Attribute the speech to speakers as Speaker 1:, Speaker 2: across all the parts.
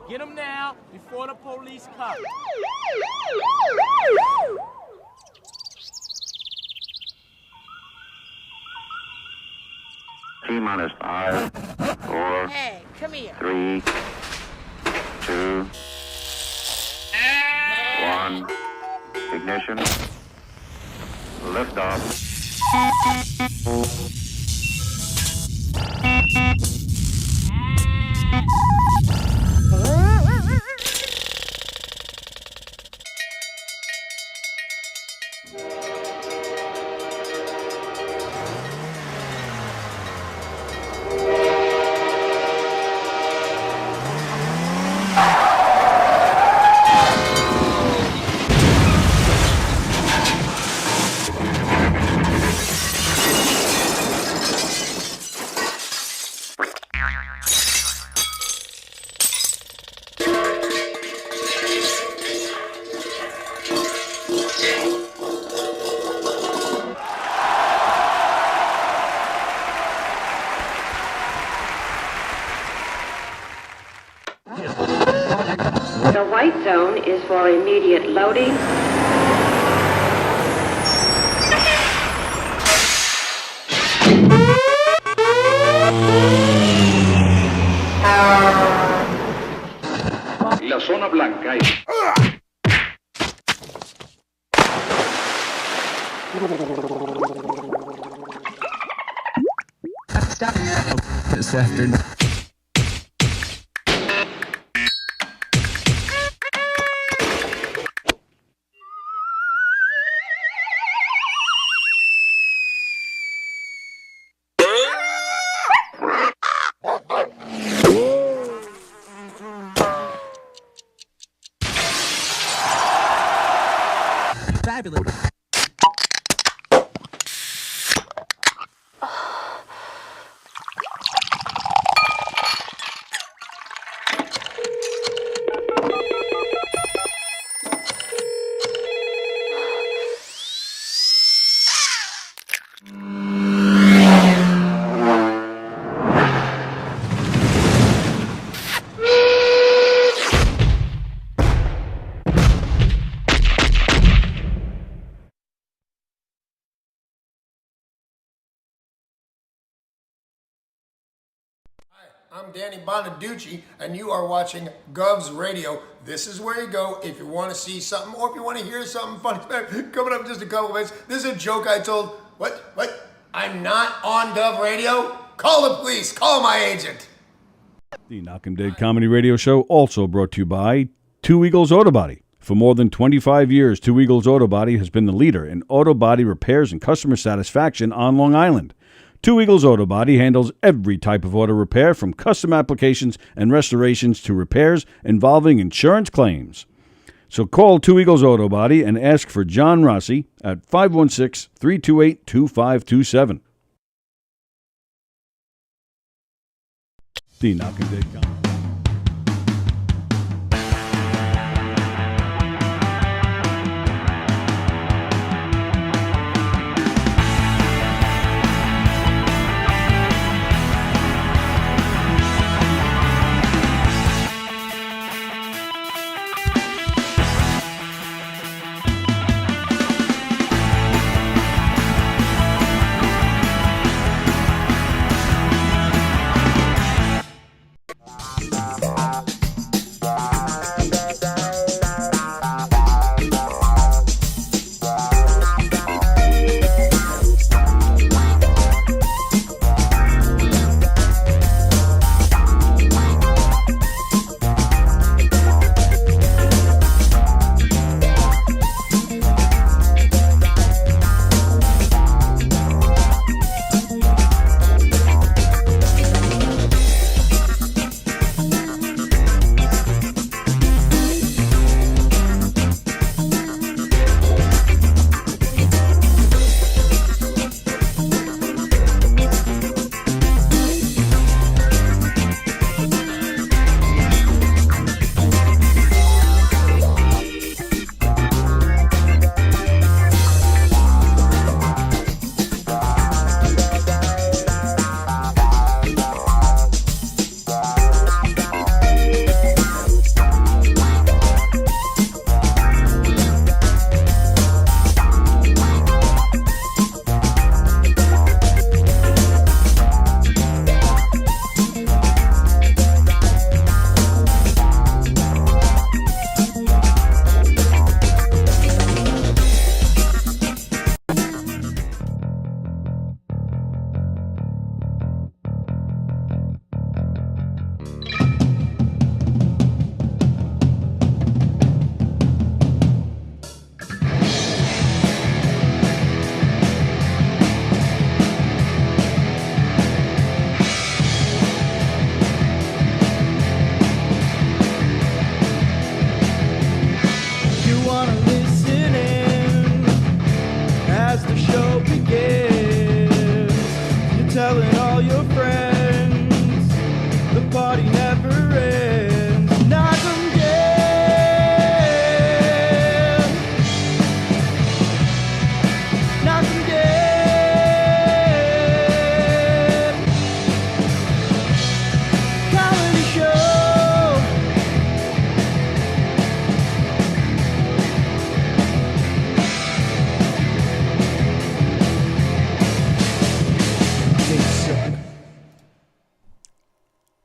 Speaker 1: Get him now before the police come.
Speaker 2: T-minus 5, 4,
Speaker 3: Hey, come here.
Speaker 2: 3, 2, 1. Ignition. Liftoff.
Speaker 4: The white zone is for immediate loading.
Speaker 2: La zona blanca es...
Speaker 5: This afternoon. Fabulous.
Speaker 6: I'm Danny Bonaducci, and you are watching Gov's Radio. This is where you go if you want to see something or if you want to hear something funny. Coming up in just a couple minutes. This is a joke I told. What? I'm not on Gov Radio? Call the police. Call my agent.
Speaker 7: The Knockem Dead Comedy Radio Show also brought to you by Two Eagles Auto Body. For more than 25 years, Two Eagles Auto Body has been the leader in auto body repairs and customer satisfaction on Long Island. Two Eagles Auto Body handles every type of auto repair, from custom applications and restorations to repairs involving insurance claims. So call Two Eagles Auto Body and ask for John Rossi at 516-328-2527. The Knockem Dead Comedy.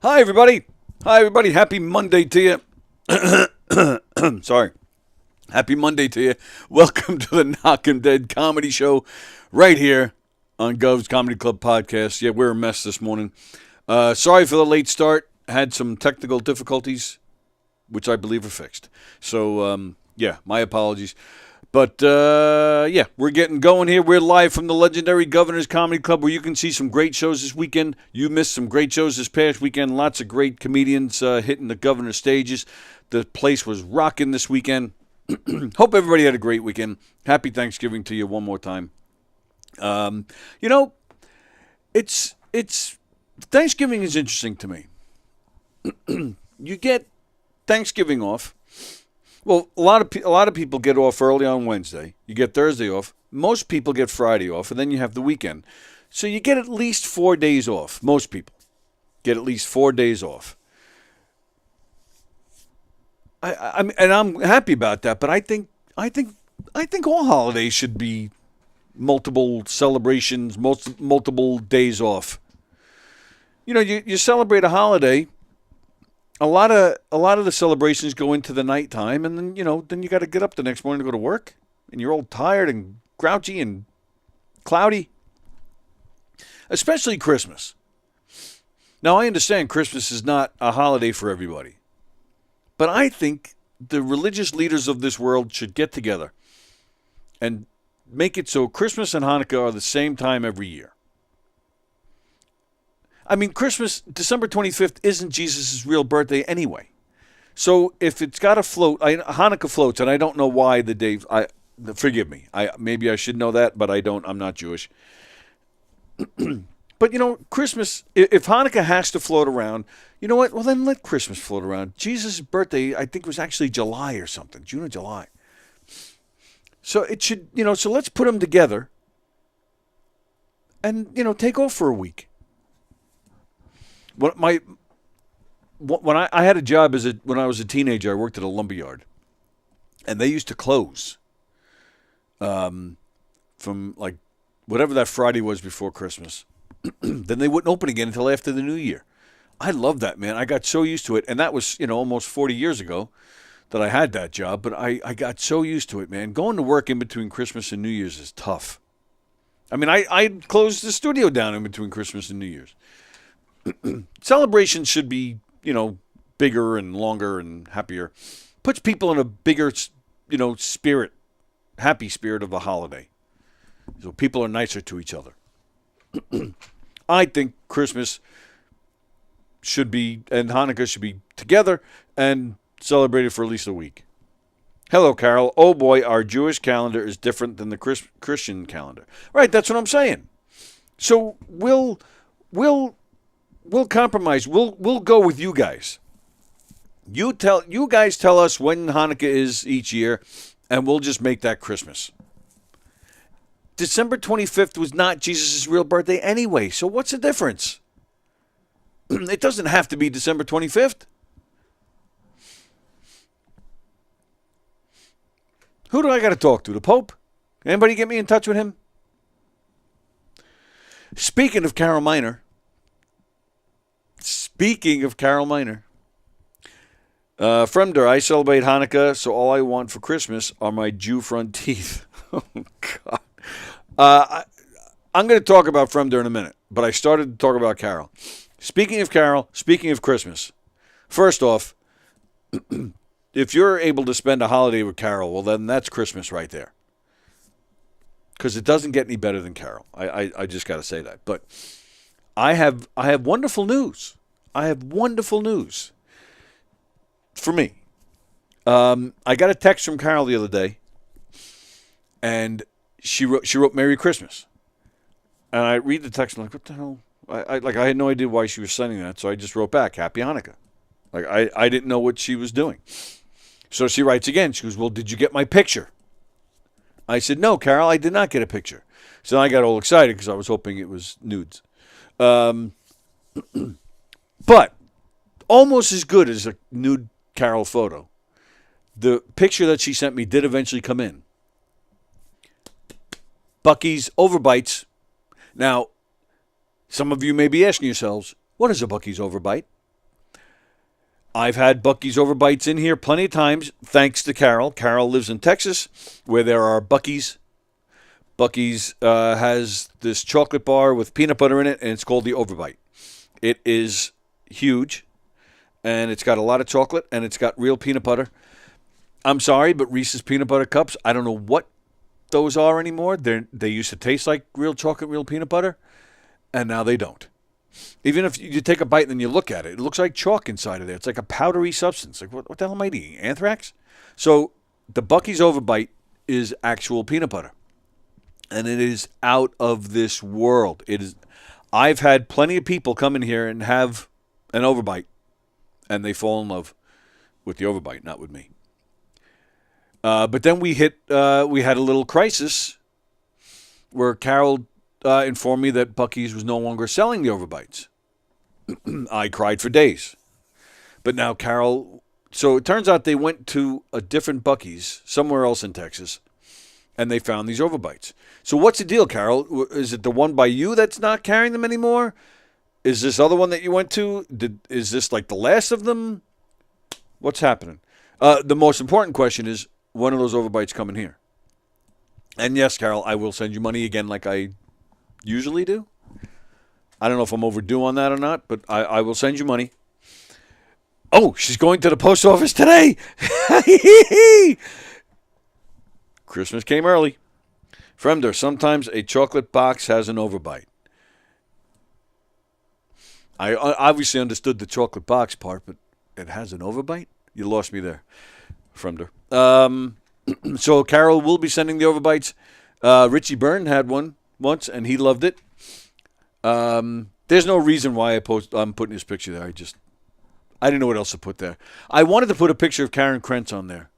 Speaker 7: Hi, everybody. Hi, everybody. Happy Monday to you. Sorry. Happy Monday to you. Welcome to the Knockem Dead Comedy Show right here on Gov's Comedy Club Podcast. Yeah, we're a mess this morning. Sorry for the late start. Had some technical difficulties, which I believe are fixed. So, yeah, my apologies. But, yeah, we're getting going here. We're live from the legendary Governor's Comedy Club, where you can see some great shows this weekend. You missed some great shows this past weekend. Lots of great comedians hitting the Governor's stages. The place was rocking this weekend. Hope everybody had a great weekend. Happy Thanksgiving to you one more time. You know, it's Thanksgiving is interesting to me. You get Thanksgiving off. Well, a lot of people get off early on Wednesday. You get Thursday off. Most people get Friday off, and then you have the weekend. So you get at least 4 days off. Most people get at least 4 days off. I'm happy about that. But I think all holidays should be multiple celebrations, multiple days off. You know, you celebrate a holiday. A lot of the celebrations go into the nighttime, and then you got to get up the next morning to go to work, and you're all tired and grouchy and cloudy. Especially Christmas. Now, I understand Christmas is not a holiday for everybody, but I think the religious leaders of this world should get together and make it so Christmas and Hanukkah are the same time every year. I mean, Christmas, December 25th, isn't Jesus' real birthday anyway. So if it's got to float, Hanukkah floats, and I don't know why the day. Forgive me. Maybe I should know that, but I don't. I'm not Jewish. But Christmas. If Hanukkah has to float around, you know what? Well, then let Christmas float around. Jesus' birthday, I think, was actually July or something, June or July. So it should, So let's put them together, and take off for a week. When I had a job when I was a teenager, I worked at a lumberyard, and they used to close from like whatever that Friday was before Christmas. Then they wouldn't open again until after the New Year. I loved that, man. I got so used to it, and that was almost 40 years ago that I had that job. But I got so used to it, man. Going to work in between Christmas and New Year's is tough. I mean, I closed the studio down in between Christmas and New Year's. Celebrations should be, bigger and longer and happier. Puts people in a bigger, spirit, happy spirit of the holiday. So people are nicer to each other. I think Christmas should be, and Hanukkah should be together and celebrated for at least a week. Hello, Carol. Oh boy, our Jewish calendar is different than the Christian calendar. Right, that's what I'm saying. So we'll compromise. We'll go with you guys. You guys tell us when Hanukkah is each year, and we'll just make that Christmas. December 25th was not Jesus' real birthday anyway, so what's the difference? It doesn't have to be December 25th. Who do I got to talk to? The Pope? Anybody get me in touch with him? Speaking of Carol Miner, Fremder, I celebrate Hanukkah, so all I want for Christmas are my Jew front teeth. Oh, God. I'm going to talk about Fremder in a minute, but I started to talk about Carol. Speaking of Carol, speaking of Christmas, first off, if you're able to spend a holiday with Carol, well, then that's Christmas right there. Because it doesn't get any better than Carol. I just got to say that. But I have wonderful news. I have wonderful news for me. I got a text from Carol the other day, and she wrote Merry Christmas. And I read the text, and I'm like, what the hell? I had no idea why she was sending that, so I just wrote back, Happy Hanukkah. Like, I didn't know what she was doing. So she writes again. She goes, well, did you get my picture? I said, no, Carol, I did not get a picture. So I got all excited because I was hoping it was nudes. But almost as good as a nude Carol photo. The picture that she sent me did eventually come in. Buc-ee's overbites. Now, some of you may be asking yourselves, what is a Buc-ee's overbite? I've had Buc-ee's Overbites in here plenty of times, thanks to Carol. Carol lives in Texas, where there are Buc-ee's. Buc-ee's has this chocolate bar with peanut butter in it, and it's called the Overbite. It is huge, and it's got a lot of chocolate, and it's got real peanut butter. I'm sorry, but Reese's Peanut Butter Cups, I don't know what those are anymore. They used to taste like real chocolate, real peanut butter, and now they don't. Even if you take a bite and then you look at it, it looks like chalk inside of there. It's like a powdery substance. Like, what the hell am I eating? Anthrax? So the Buc-ee's Overbite is actual peanut butter. And it is out of this world. It is. I've had plenty of people come in here and have an Overbite, and they fall in love with the Overbite, not with me. But then we had a little crisis where Carol informed me that Buc-ee's was no longer selling the Overbites. I cried for days. But now Carol... So it turns out they went to a different Buc-ee's somewhere else in Texas, and they found these Overbites. So what's the deal, Carol? Is it the one by you that's not carrying them anymore? Is this other one that you went to? Is this like the last of them? What's happening? The most important question is, when are those Overbites coming here? And yes, Carol, I will send you money again like I usually do. I don't know if I'm overdue on that or not, but I will send you money. Oh, she's going to the post office today. Christmas came early. Fremder, sometimes a chocolate box has an Overbite. I obviously understood the chocolate box part, but it has an Overbite? You lost me there, Fremder. So Carol will be sending the Overbites. Richie Byrne had one once, and he loved it. There's no reason why I'm putting this picture there. I didn't know what else to put there. I wanted to put a picture of Karen Krentz on there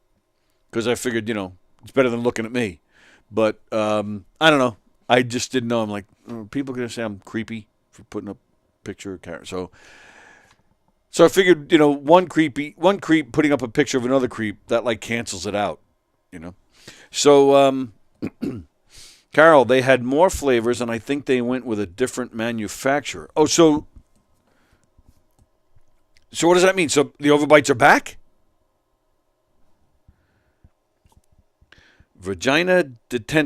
Speaker 7: because I figured, it's better than looking at me. But I don't know. I just didn't know. I'm like, people are going to say I'm creepy for putting a picture of Karen. So I figured, one creep putting up a picture of another creep, that like cancels it out, So Carol, they had more flavors, and I think they went with a different manufacturer. Oh, so what does that mean? So the Overbites are back? Vagina dentata,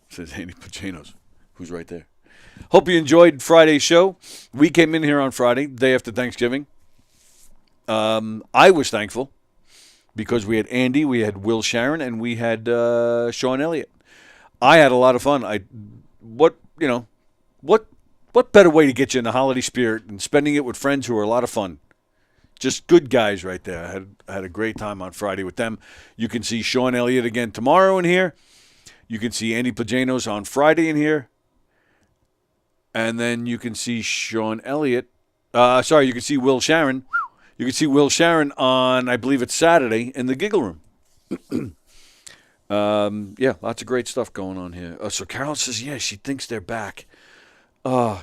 Speaker 7: says Andy Pacinos, who's right there. Hope you enjoyed Friday's show. We came in here on Friday, day after Thanksgiving. I was thankful because we had Andy, we had Will Sharon, and we had Sean Elliott. I had a lot of fun. What better way to get you in the holiday spirit than spending it with friends who are a lot of fun? Just good guys right there. I had a great time on Friday with them. You can see Sean Elliott again tomorrow in here. You can see Andy Pajanos on Friday in here. And then you can see Sean Elliott. You can see Will Sharon. You can see Will Sharon on, I believe it's Saturday, in the Giggle Room. Lots of great stuff going on here. So Carol says, she thinks they're back.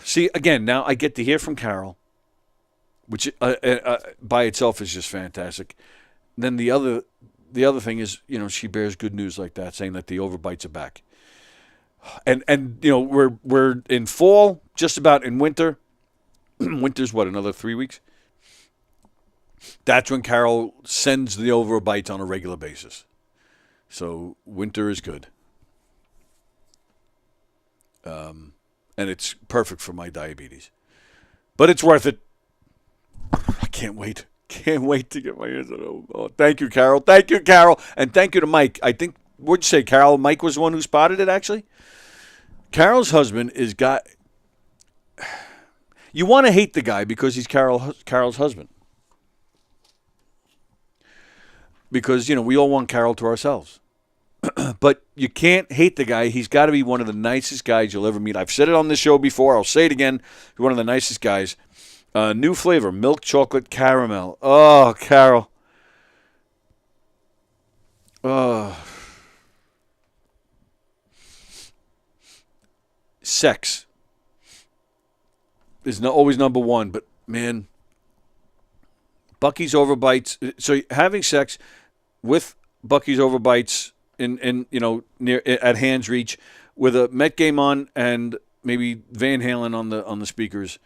Speaker 7: See, again, now I get to hear from Carol, which by itself is just fantastic. Then the other thing is, she bears good news like that, saying that the Overbites are back. And we're in fall, just about in winter. Winter's what, another 3 weeks? That's when Carol sends the Overbites on a regular basis. So winter is good. And it's perfect for my diabetes. But it's worth it. I can't wait. Can't wait to get my hands on it. Oh, thank you, Carol. Thank you, Carol. And thank you to Mike. I think, what'd you say, Carol? Mike was the one who spotted it, actually? Carol's husband is got... You want to hate the guy because he's Carol's husband. Because, we all want Carol to ourselves. But you can't hate the guy. He's got to be one of the nicest guys you'll ever meet. I've said it on this show before. I'll say it again. He's one of the nicest guys. New flavor, milk chocolate caramel. Oh, Carol. Oh. Sex is always number one, but man, Buc-ee's Overbites. So having sex with Buc-ee's Overbites in near at hand's reach, with a Met game on and maybe Van Halen on the speakers.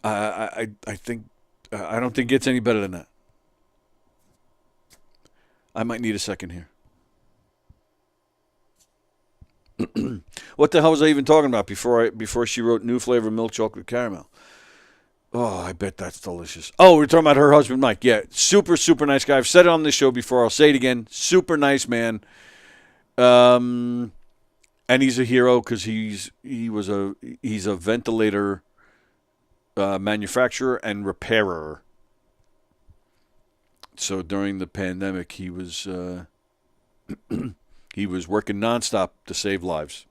Speaker 7: I think I don't think it gets any better than that. I might need a second here. What the hell was I even talking about before she wrote new flavor milk chocolate caramel? Oh, I bet that's delicious. Oh, we're talking about her husband, Mike. Yeah, super, super nice guy. I've said it on this show before. I'll say it again. Super nice man. And he's a hero because he's a ventilator manufacturer and repairer. So during the pandemic, he was he was working nonstop to save lives.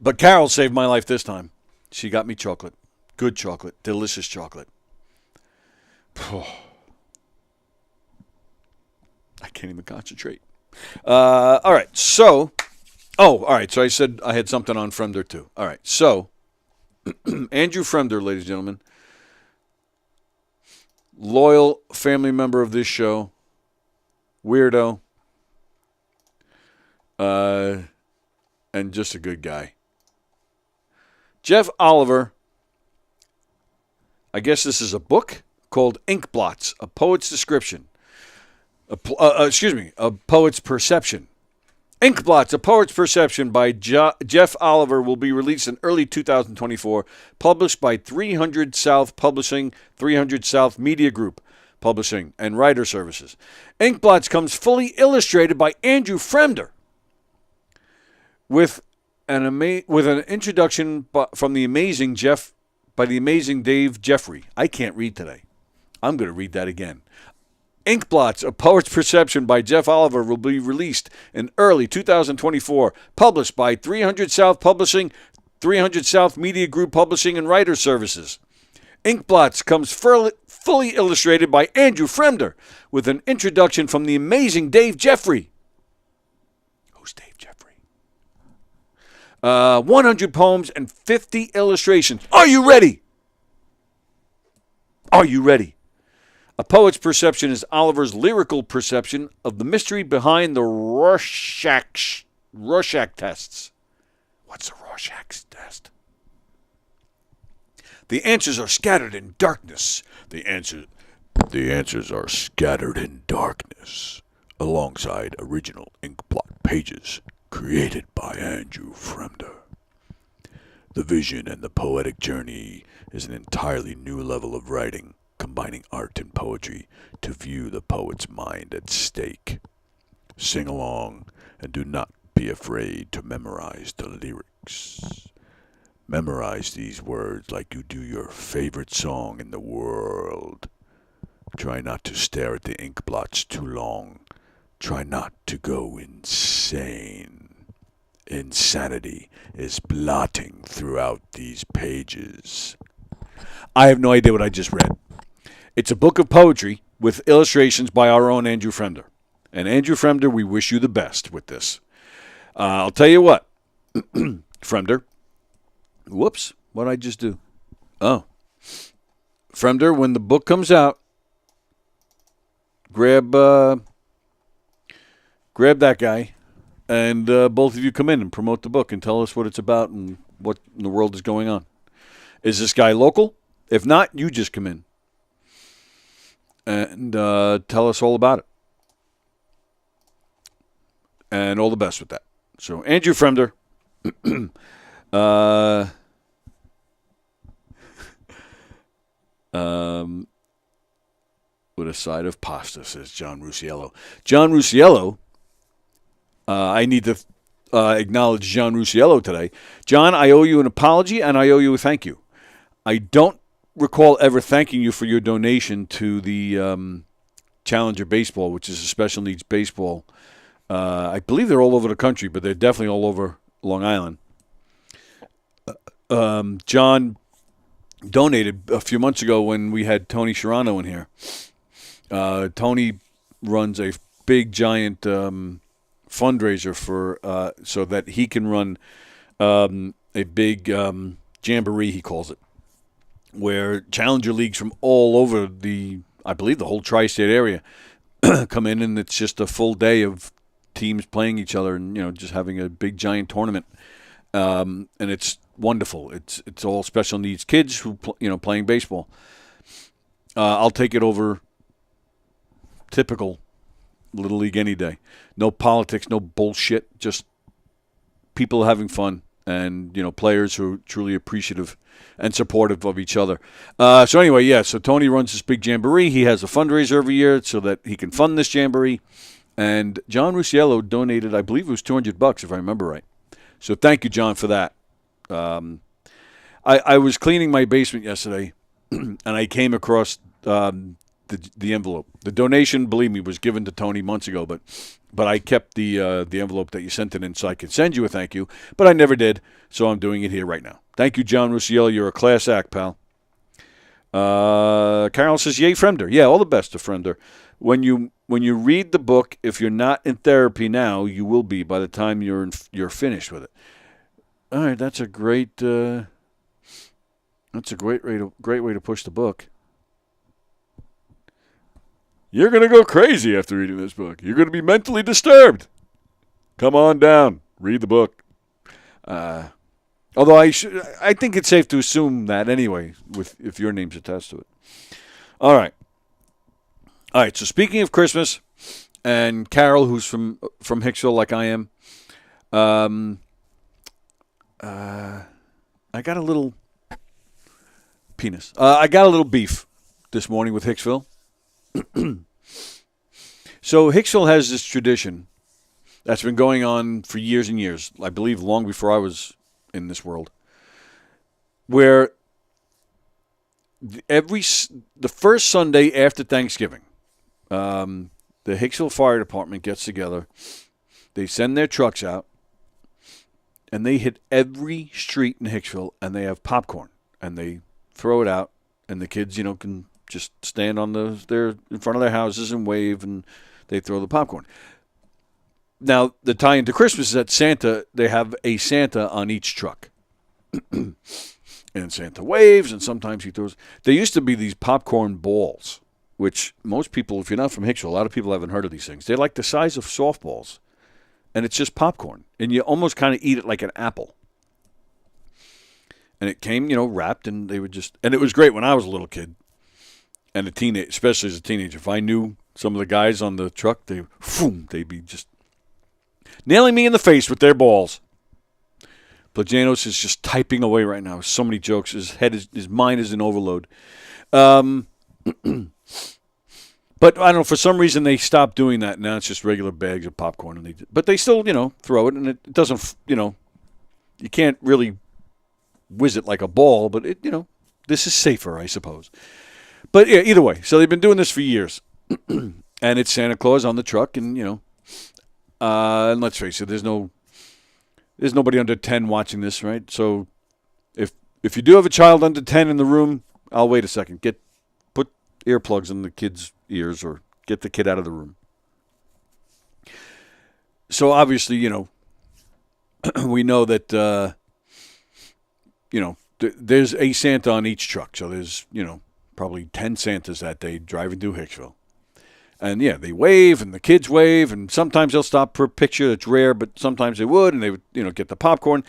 Speaker 7: But Carol saved my life this time. She got me chocolate. Good chocolate. Delicious chocolate. I can't even concentrate. All right. So, all right. So I said I had something on Fremder, too. All right. So, Andrew Fremder, ladies and gentlemen, loyal family member of this show, weirdo, and just a good guy. Jeff Oliver, I guess this is a book called Ink Blots, A Poet's Description. A Poet's Perception. Ink Blots, A Poet's Perception by Jeff Oliver will be released in early 2024, published by 300 South Publishing, 300 South Media Group Publishing, and Writer Services. Ink Blots comes fully illustrated by Andrew Fremder, with an introduction from the amazing Dave Jeffrey. I can't read today. I'm going to read that again. Ink Blots, A Poet's Perception by Jeff Oliver will be released in early 2024, published by 300 South Publishing, 300 South Media Group Publishing, and Writer Services. Ink Blots comes fully illustrated by Andrew Fremder, with an introduction from the amazing Dave Jeffrey. Who's Dave Jeffrey? 100 poems and 50 illustrations. Are you ready? Are you ready? A Poet's Perception is Oliver's lyrical perception of the mystery behind the Rorschach tests. What's the Rorschach test? The answers are scattered in darkness. The answers are scattered in darkness, alongside original inkblot pages created by Andrew Fremder. The vision and the poetic journey is an entirely new level of writing, combining art and poetry to view the poet's mind at stake. Sing along and do not be afraid to memorize the lyrics. Memorize these words like you do your favorite song in the world. Try not to stare at the ink blots too long. Try not to go insane. Insanity is blotting throughout these pages. I have no idea what I just read. It's a book of poetry with illustrations by our own Andrew Fremder. And Andrew Fremder, we wish you the best with this. I'll tell you what, Fremder. Whoops, what did I just do? Oh. Fremder, when the book comes out, grab that guy, and both of you come in and promote the book and tell us what it's about and what in the world is going on. Is this guy local? If not, you just come in and tell us all about it. And all the best with that. So, Andrew Fremder. With a side of pasta, says John Rusiello. John Rusiello, I need to acknowledge John Rusiello today. John, I owe you an apology and I owe you a thank you. I don't recall ever thanking you for your donation to the Challenger Baseball, which is a special needs baseball. I believe they're all over the country, but they're definitely all over Long Island. John donated a few months ago when we had Tony Sciarrano in here. Tony runs a big, giant fundraiser for so that he can run a big jamboree, he calls it, where Challenger leagues from all over I believe the whole tri-state area come in, and it's just a full day of teams playing each other and just having a big, giant tournament. And it's wonderful. It's all special needs kids who playing baseball. I'll take it over typical Little League any day. No politics, no bullshit. Just people having fun, and players who are truly appreciative and supportive of each other. So anyway, yeah. So Tony runs this big jamboree. He has a fundraiser every year so that he can fund this jamboree. And John Rusiello donated, I believe it was $200 if I remember right. So thank you, John, for that. I was cleaning my basement yesterday, and I came across the envelope. The donation, believe me, was given to Tony months ago, but I kept the envelope that you sent it in so I could send you a thank you, but I never did, so I'm doing it here right now. Thank you, John Rusiello. You're a class act, pal. Carol says, yay, Fremder. Yeah, all the best to Fremder. When you read the book, if you're not in therapy now, you will be by the time you're finished with it. All right, that's a great way to push the book. You're going to go crazy after reading this book. You're going to be mentally disturbed. Come on down. Read the book. Although I think it's safe to assume that anyway, if your name's attached to it. All right. So speaking of Christmas, and Carol, who's from Hicksville like I am, I got a little penis. I got a little beef this morning with Hicksville. So Hicksville has this tradition that's been going on for years and years, I believe long before I was in this world, where the first Sunday after Thanksgiving, the Hicksville Fire Department gets together, they send their trucks out, and they hit every street in Hicksville, and they have popcorn, and they throw it out, and the kids, can just stand on they're in front of their houses and wave, and they throw the popcorn. Now, the tie into Christmas is that Santa, they have a Santa on each truck. And Santa waves, and sometimes he throws. There used to be these popcorn balls, which most people, if you're not from Hicksville, a lot of people haven't heard of these things. They're like the size of softballs, and it's just popcorn. And you almost kind of eat it like an apple. And it came, wrapped, and they would just, and it was great when I was a little kid. And especially as a teenager, if I knew some of the guys on the truck, they'd be just nailing me in the face with their balls. Plajanos is just typing away right now. So many jokes. His mind is in overload. But I don't know. For some reason, they stopped doing that. Now it's just regular bags of popcorn. But they still, throw it, and it doesn't, you can't really whiz it like a ball. But this is safer, I suppose. But yeah, either way, so they've been doing this for years, and it's Santa Claus on the truck, and and let's face it, there's nobody under 10 watching this, right? So if you do have a child under 10 in the room, I'll wait a second. Put earplugs in the kid's ears, or get the kid out of the room. So obviously, we know that there's a Santa on each truck. So there's probably 10 Santas that day driving through Hicksville. And, yeah, they wave, and the kids wave, and sometimes they'll stop for a picture. It's rare, but sometimes they would, and they would, get the popcorn.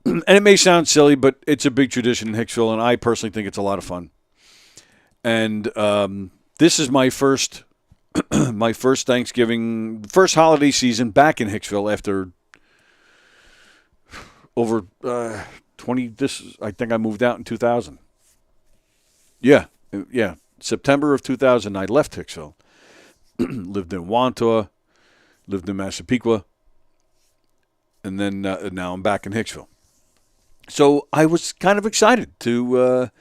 Speaker 7: And it may sound silly, but it's a big tradition in Hicksville, and I personally think it's a lot of fun. And this is my first Thanksgiving, first holiday season back in Hicksville after over 20, I think I moved out in 2000. Yeah. September of 2000, I left Hicksville. Lived in Wantua, lived in Massapequa, and then now I'm back in Hicksville. So I was kind of excited to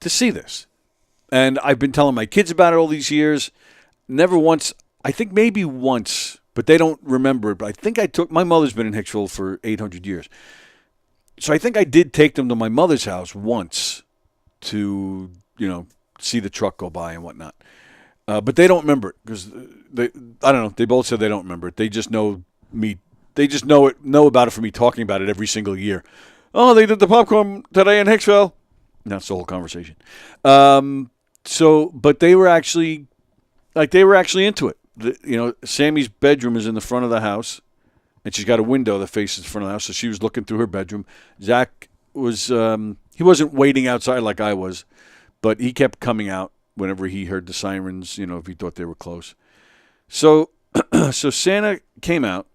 Speaker 7: see this. And I've been telling my kids about it all these years. Never once, I think maybe once, but they don't remember it. But I think my mother's been in Hicksville for 800 years. So I think I did take them to my mother's house once to, see the truck go by and whatnot. But they don't remember it because I don't know. They both said they don't remember it. They just know me. They just know about it from me talking about it every single year. Oh, they did the popcorn today in Hicksville. That's the whole conversation. But they were actually into it. Sammy's bedroom is in the front of the house, and she's got a window that faces the front of the house, so she was looking through her bedroom. Zach was, he wasn't waiting outside like I was, but he kept coming out whenever he heard the sirens, if he thought they were close. So, so Santa came out.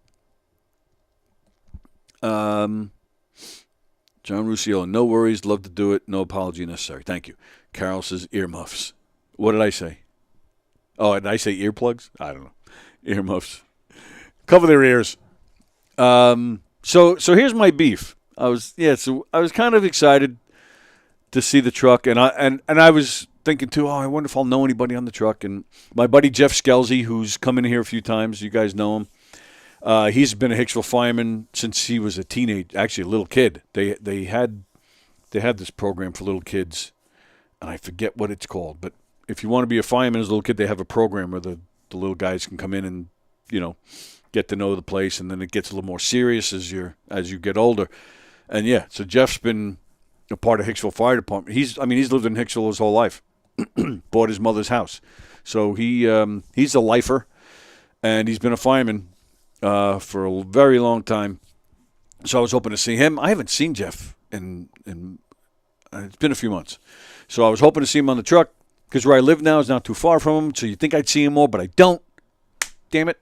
Speaker 7: John Ruscio, no worries, love to do it, no apology necessary. Thank you. Carol says earmuffs. What did I say? Oh, did I say earplugs? I don't know. Earmuffs. Cover their ears. So here's my beef. I was kind of excited to see the truck, and I was thinking too, I wonder if I'll know anybody on the truck. And my buddy Jeff Skelsey, who's come in here a few times, you guys know him. He's been a Hicksville fireman since he was a little kid. They had this program for little kids, and I forget what it's called. But if you want to be a fireman as a little kid, they have a program where the little guys can come in and get to know the place, and then it gets a little more serious as you get older. And yeah, so Jeff's been a part of Hicksville Fire Department. He's lived in Hicksville his whole life. Bought his mother's house, so he's a lifer, and he's been a fireman for a very long time. So I was hoping to see him. I haven't seen Jeff in it's been a few months. So I was hoping to see him on the truck, because where I live now is not too far from him, so you'd think I'd see him more, but I don't. Damn it.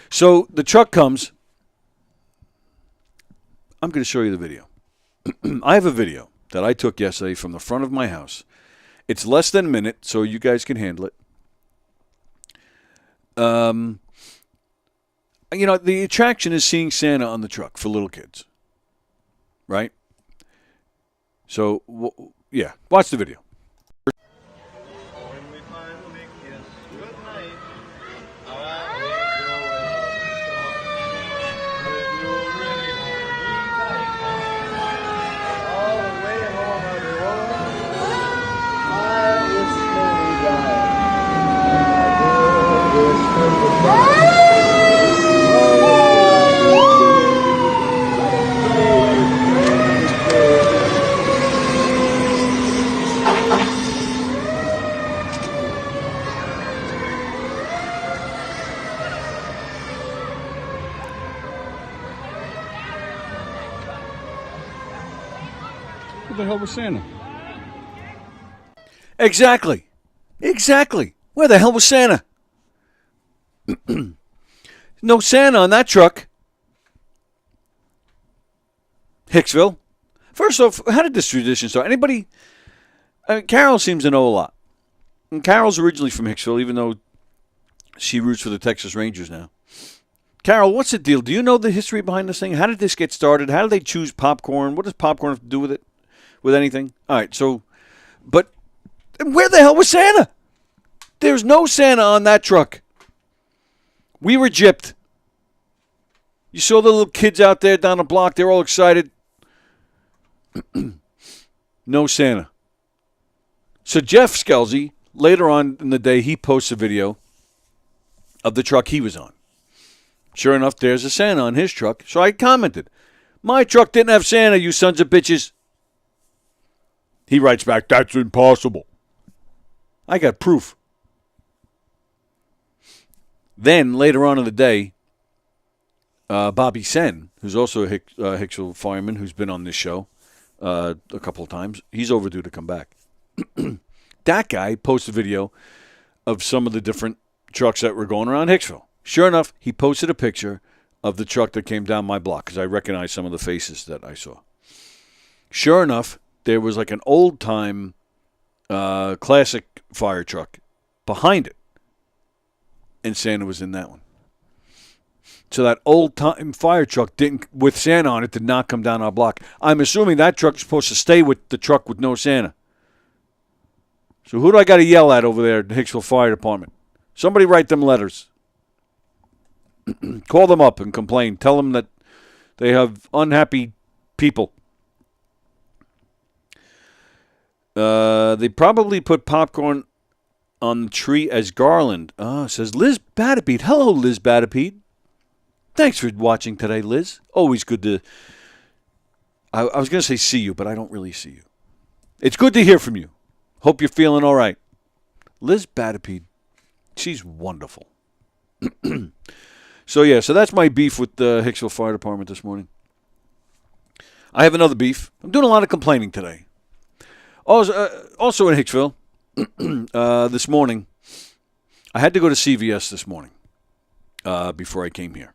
Speaker 7: So the truck comes. I'm going to show you the video. I have a video that I took yesterday from the front of my house. It's less than a minute, so you guys can handle it. The attraction is seeing Santa on the truck for little kids, right? So, watch the video.
Speaker 3: When we finally kiss goodnight, all the way home on the road, I was slowly
Speaker 7: Where the hell was Santa? Exactly. Where the hell was Santa? No Santa on that truck. Hicksville. First off, how did this tradition start? Anybody? Carol seems to know a lot. And Carol's originally from Hicksville, even though she roots for the Texas Rangers now. Carol, what's the deal? Do you know the history behind this thing? How did this get started? How did they choose popcorn? What does popcorn have to do with it? With anything? All right, so, but where the hell was Santa? There's no Santa on that truck. We were gypped. You saw the little kids out there down the block. They're all excited. No Santa. So Jeff Skelsey, later on in the day, he posts a video of the truck he was on. Sure enough, there's a Santa on his truck. So I commented, my truck didn't have Santa, you sons of bitches. He writes back, that's impossible. I got proof. Then, later on in the day, Bobby Sen, who's also a Hicksville fireman who's been on this show a couple of times, he's overdue to come back. That guy posted a video of some of the different trucks that were going around Hicksville. Sure enough, he posted a picture of the truck that came down my block, because I recognized some of the faces that I saw. Sure enough, there was like an old-time classic fire truck behind it, and Santa was in that one. So that old-time fire truck with Santa on it did not come down our block. I'm assuming that truck is supposed to stay with the truck with no Santa. So who do I got to yell at over there at the Hicksville Fire Department? Somebody write them letters. Call them up and complain. Tell them that they have unhappy people. They probably put popcorn on the tree as garland. Says Liz Batterbeat. Hello, Liz Batterbeat. Thanks for watching today, Liz. Always good to... I was going to say see you, but I don't really see you. It's good to hear from you. Hope you're feeling all right. Liz Batterbeat, she's wonderful. So that's my beef with the Hicksville Fire Department this morning. I have another beef. I'm doing a lot of complaining today. Also in Hicksville, this morning, I had to go to CVS this morning before I came here.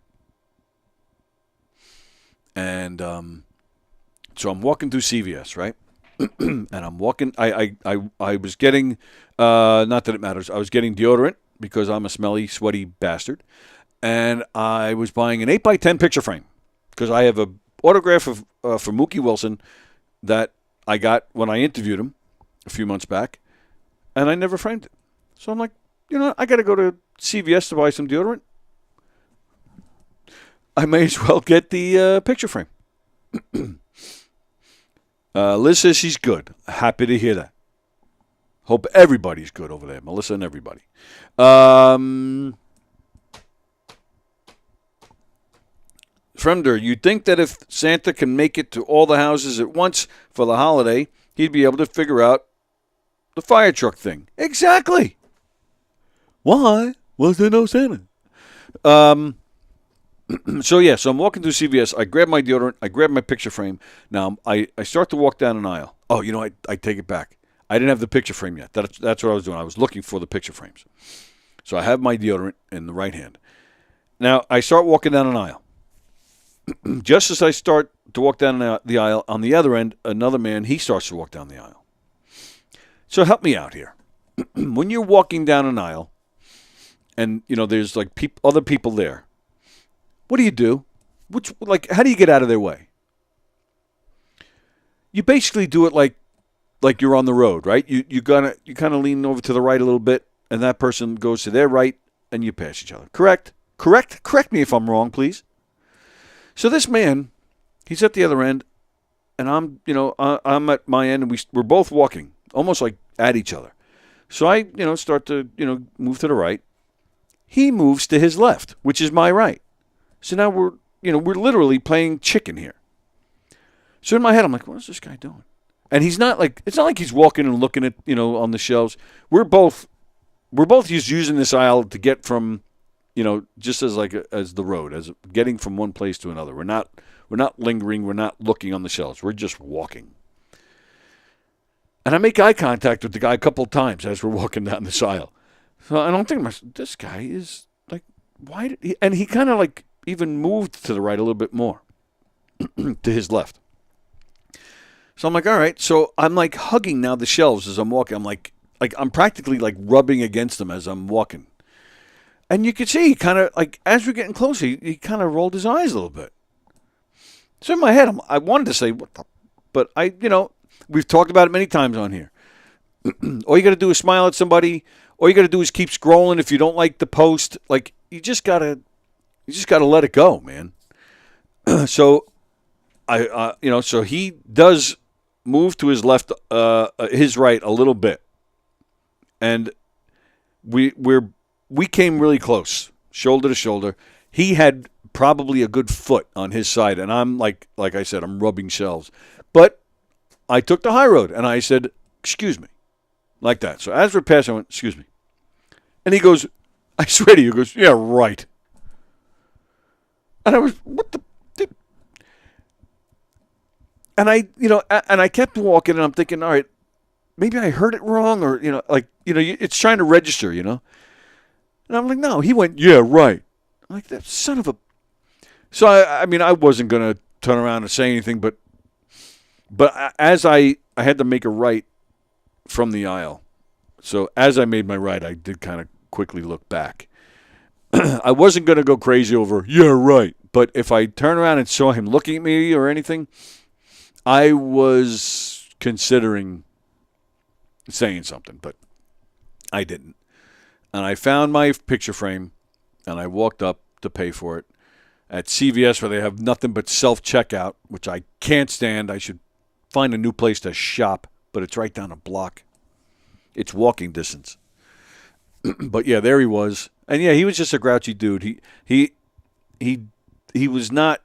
Speaker 7: And so I'm walking through CVS, right? And I'm walking. I was getting, not that it matters, I was getting deodorant because I'm a smelly, sweaty bastard. And I was buying an 8x10 picture frame because I have an autograph of for Mookie Wilson that I got when I interviewed him a few months back, and I never framed it. So I'm like, I got to go to CVS to buy some deodorant. I may as well get the picture frame. Liz says she's good. Happy to hear that. Hope everybody's good over there, Melissa and everybody. Fremder, you'd think that if Santa can make it to all the houses at once for the holiday, he'd be able to figure out the fire truck thing. Exactly. Why was there no Santa? So I'm walking through CVS. I grab my deodorant. I grab my picture frame. Now, I start to walk down an aisle. Oh, I take it back. I didn't have the picture frame yet. That's what I was doing. I was looking for the picture frames. So I have my deodorant in the right hand. Now, I start walking down an aisle. Just as I start to walk down the aisle, on the other end, another man, he starts to walk down the aisle. So help me out here. When you're walking down an aisle, and, there's like other people there, what do you do? How do you get out of their way? You basically do it like you're on the road, right? You kind of lean over to the right a little bit, and that person goes to their right, and you pass each other. Correct? Correct me if I'm wrong, please. So this man, he's at the other end, and I'm at my end, and we're both walking, almost like at each other. So I, start to, move to the right. He moves to his left, which is my right. So now we're literally playing chicken here. So in my head, I'm like, what is this guy doing? And he's not like, it's not like he's walking and looking at, on the shelves. We're both just using this aisle to get from, just as the road, as getting from one place to another. We're not lingering. We're not looking on the shelves. We're just walking. And I make eye contact with the guy a couple of times as we're walking down this aisle. So I don't think this guy is like, why did he? And he kind of like even moved to the right a little bit more, to his left. So I'm like, all right. So I'm like hugging now the shelves as I'm walking. I'm like I'm practically like rubbing against them as I'm walking. And you could see he kind of, like, as we're getting closer, he kind of rolled his eyes a little bit. So in my head, I wanted to say, what the? But we've talked about it many times on here. All you got to do is smile at somebody. All you got to do is keep scrolling if you don't like the post. Like, you just gotta let it go, man. So so he does move to his left, his right a little bit, and we came really close, shoulder to shoulder. He had probably a good foot on his side, and I'm like I said, I'm rubbing shelves. But I took the high road, and I said, excuse me, like that. So as we're passing, I went, excuse me. And he goes, I swear to you, he goes, yeah, right. And I was, what the? And I kept walking, and I'm thinking, all right, maybe I heard it wrong, or, it's trying to register, And I'm like, no, he went, yeah, right. I'm like, that son of a. So, I wasn't going to turn around and say anything, but as I had to make a right from the aisle. So as I made my right, I did kind of quickly look back. I wasn't going to go crazy over, yeah, right. But if I turned around and saw him looking at me or anything, I was considering saying something, but I didn't. And I found my picture frame, and I walked up to pay for it at CVS, where they have nothing but self-checkout, which I can't stand. I should find a new place to shop, but it's right down a block. It's walking distance. But yeah, there he was. And yeah, he was just a grouchy dude. He was not.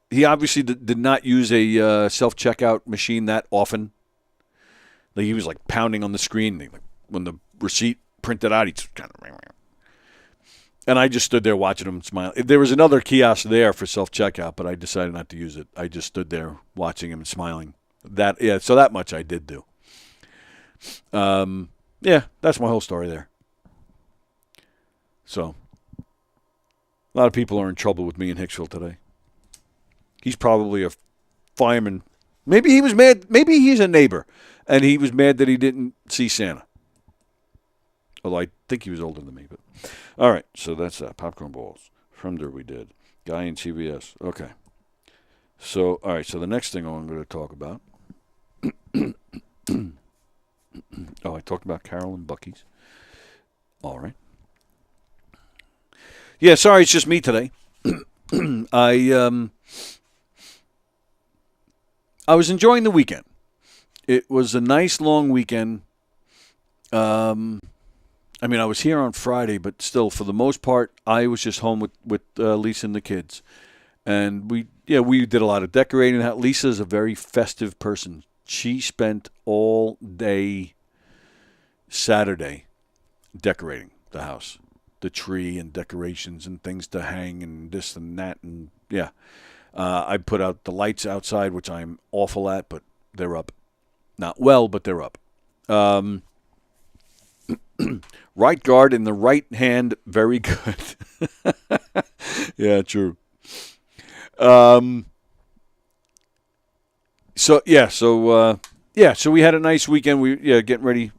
Speaker 7: He obviously did not use a self-checkout machine that often. Like, he was like pounding on the screen. Like, when the receipt printed out, he just kind of. And I just stood there watching them smile. There was another kiosk there for self-checkout, but I decided not to use it. I just stood there watching him and smiling. So that much I did do. Yeah, that's my whole story there. So, a lot of people are in trouble with me in Hicksville today. He's probably a fireman. Maybe he was mad. Maybe he's a neighbor, and he was mad that he didn't see Santa. Although I think he was older than me. But all right, so that's that. Popcorn balls. From there we did. Guy in CBS. Okay. So, all right, so the next thing I'm going to talk about. I talked about Carol and Bucky's. All right. Yeah, sorry, it's just me today. I was enjoying the weekend. It was a nice long weekend. I was here on Friday, but still, for the most part, I was just home with Lisa and the kids, and we did a lot of decorating. Lisa's a very festive person. She spent all day Saturday decorating the house, the tree and decorations and things to hang and this and that, and yeah. I put out the lights outside, which I'm awful at, but they're up. Not well, but they're up. Right guard in the right hand, very good. Yeah, true. So we had a nice weekend. We getting ready.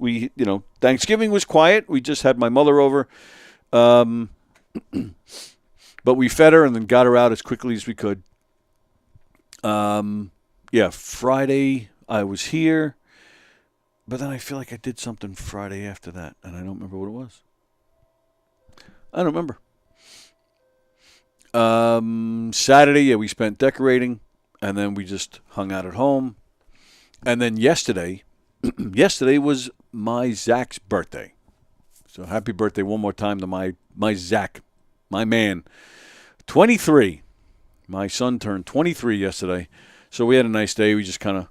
Speaker 7: Thanksgiving was quiet. We just had my mother over. But we fed her and then got her out as quickly as we could. Friday I was here, but then I feel like I did something Friday after that, and I don't remember what it was. I don't remember. Saturday, we spent decorating, and then we just hung out at home. And then yesterday was my Zach's birthday. So happy birthday one more time to my Zach, my man. 23. My son turned 23 yesterday. So we had a nice day. We just kind of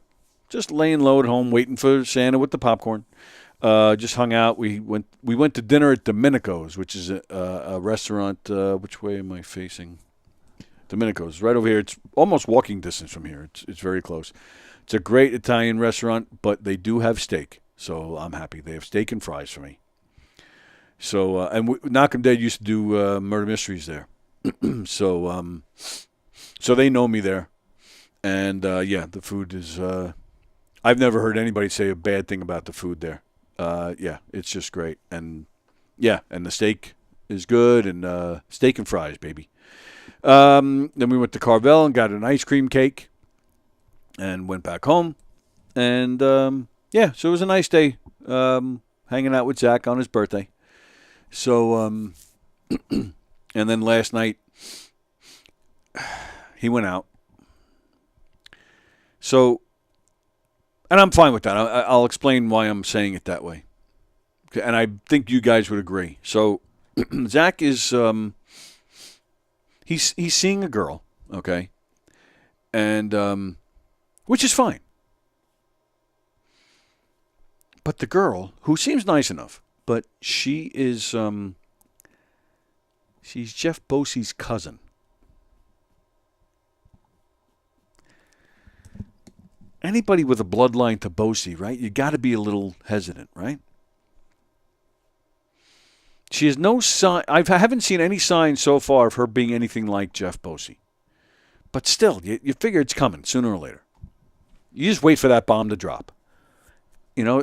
Speaker 7: laying low at home, waiting for Santa with the popcorn. Just hung out. We went to dinner at Domenico's, which is a restaurant. Which way am I facing? Domenico's, right over here. It's almost walking distance from here. It's very close. It's a great Italian restaurant, but they do have steak, so I'm happy. They have steak and fries for me. So, and Knockem Dead used to do murder mysteries there. So they know me there. And, the food is, I've never heard anybody say a bad thing about the food there. It's just great. And, and the steak is good, and steak and fries, baby. Then we went to Carvel and got an ice cream cake and went back home. And, so it was a nice day hanging out with Zach on his birthday. So, and then last night, he went out. So, and I'm fine with that. I'll explain why I'm saying it that way. Okay, and I think you guys would agree. So, Zach is, he's seeing a girl, okay? And, which is fine. But the girl, who seems nice enough, but she is, she's Jeff Bosey's cousin. Anybody with a bloodline to Bosey, right? You got to be a little hesitant, right? She has no sign. I haven't seen any sign so far of her being anything like Jeff Bosey. But still, you figure it's coming sooner or later. You just wait for that bomb to drop.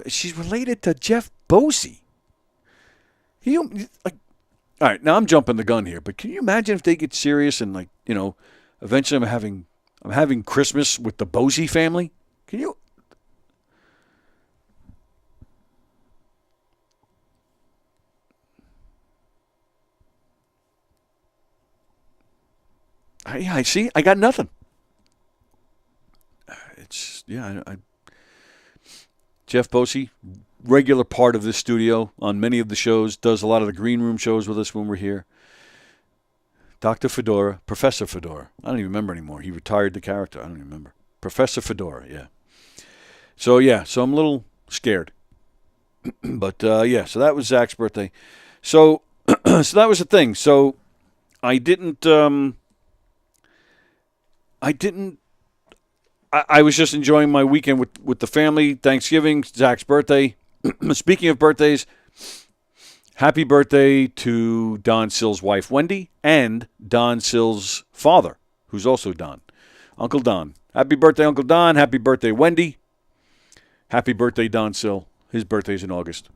Speaker 7: She's related to Jeff Bosey. All right, now I'm jumping the gun here, but can you imagine if they get serious and eventually I'm having Christmas with the Bosey family? Can you? I see. I got nothing. Jeff Bosey, regular part of this studio on many of the shows, does a lot of the green room shows with us when we're here. Dr. Fedora, Professor Fedora. I don't even remember anymore. He retired the character. I don't even remember. Professor Fedora, yeah. So I'm a little scared. But, so that was Zach's birthday. So So that was the thing. So I didn't. I was just enjoying my weekend with the family. Thanksgiving, Zach's birthday. Speaking of birthdays, happy birthday to Don Sill's wife, Wendy, and Don Sill's father, who's also Don. Uncle Don. Happy birthday, Uncle Don. Happy birthday, Wendy. Happy birthday, Don Sill. His birthday's in August.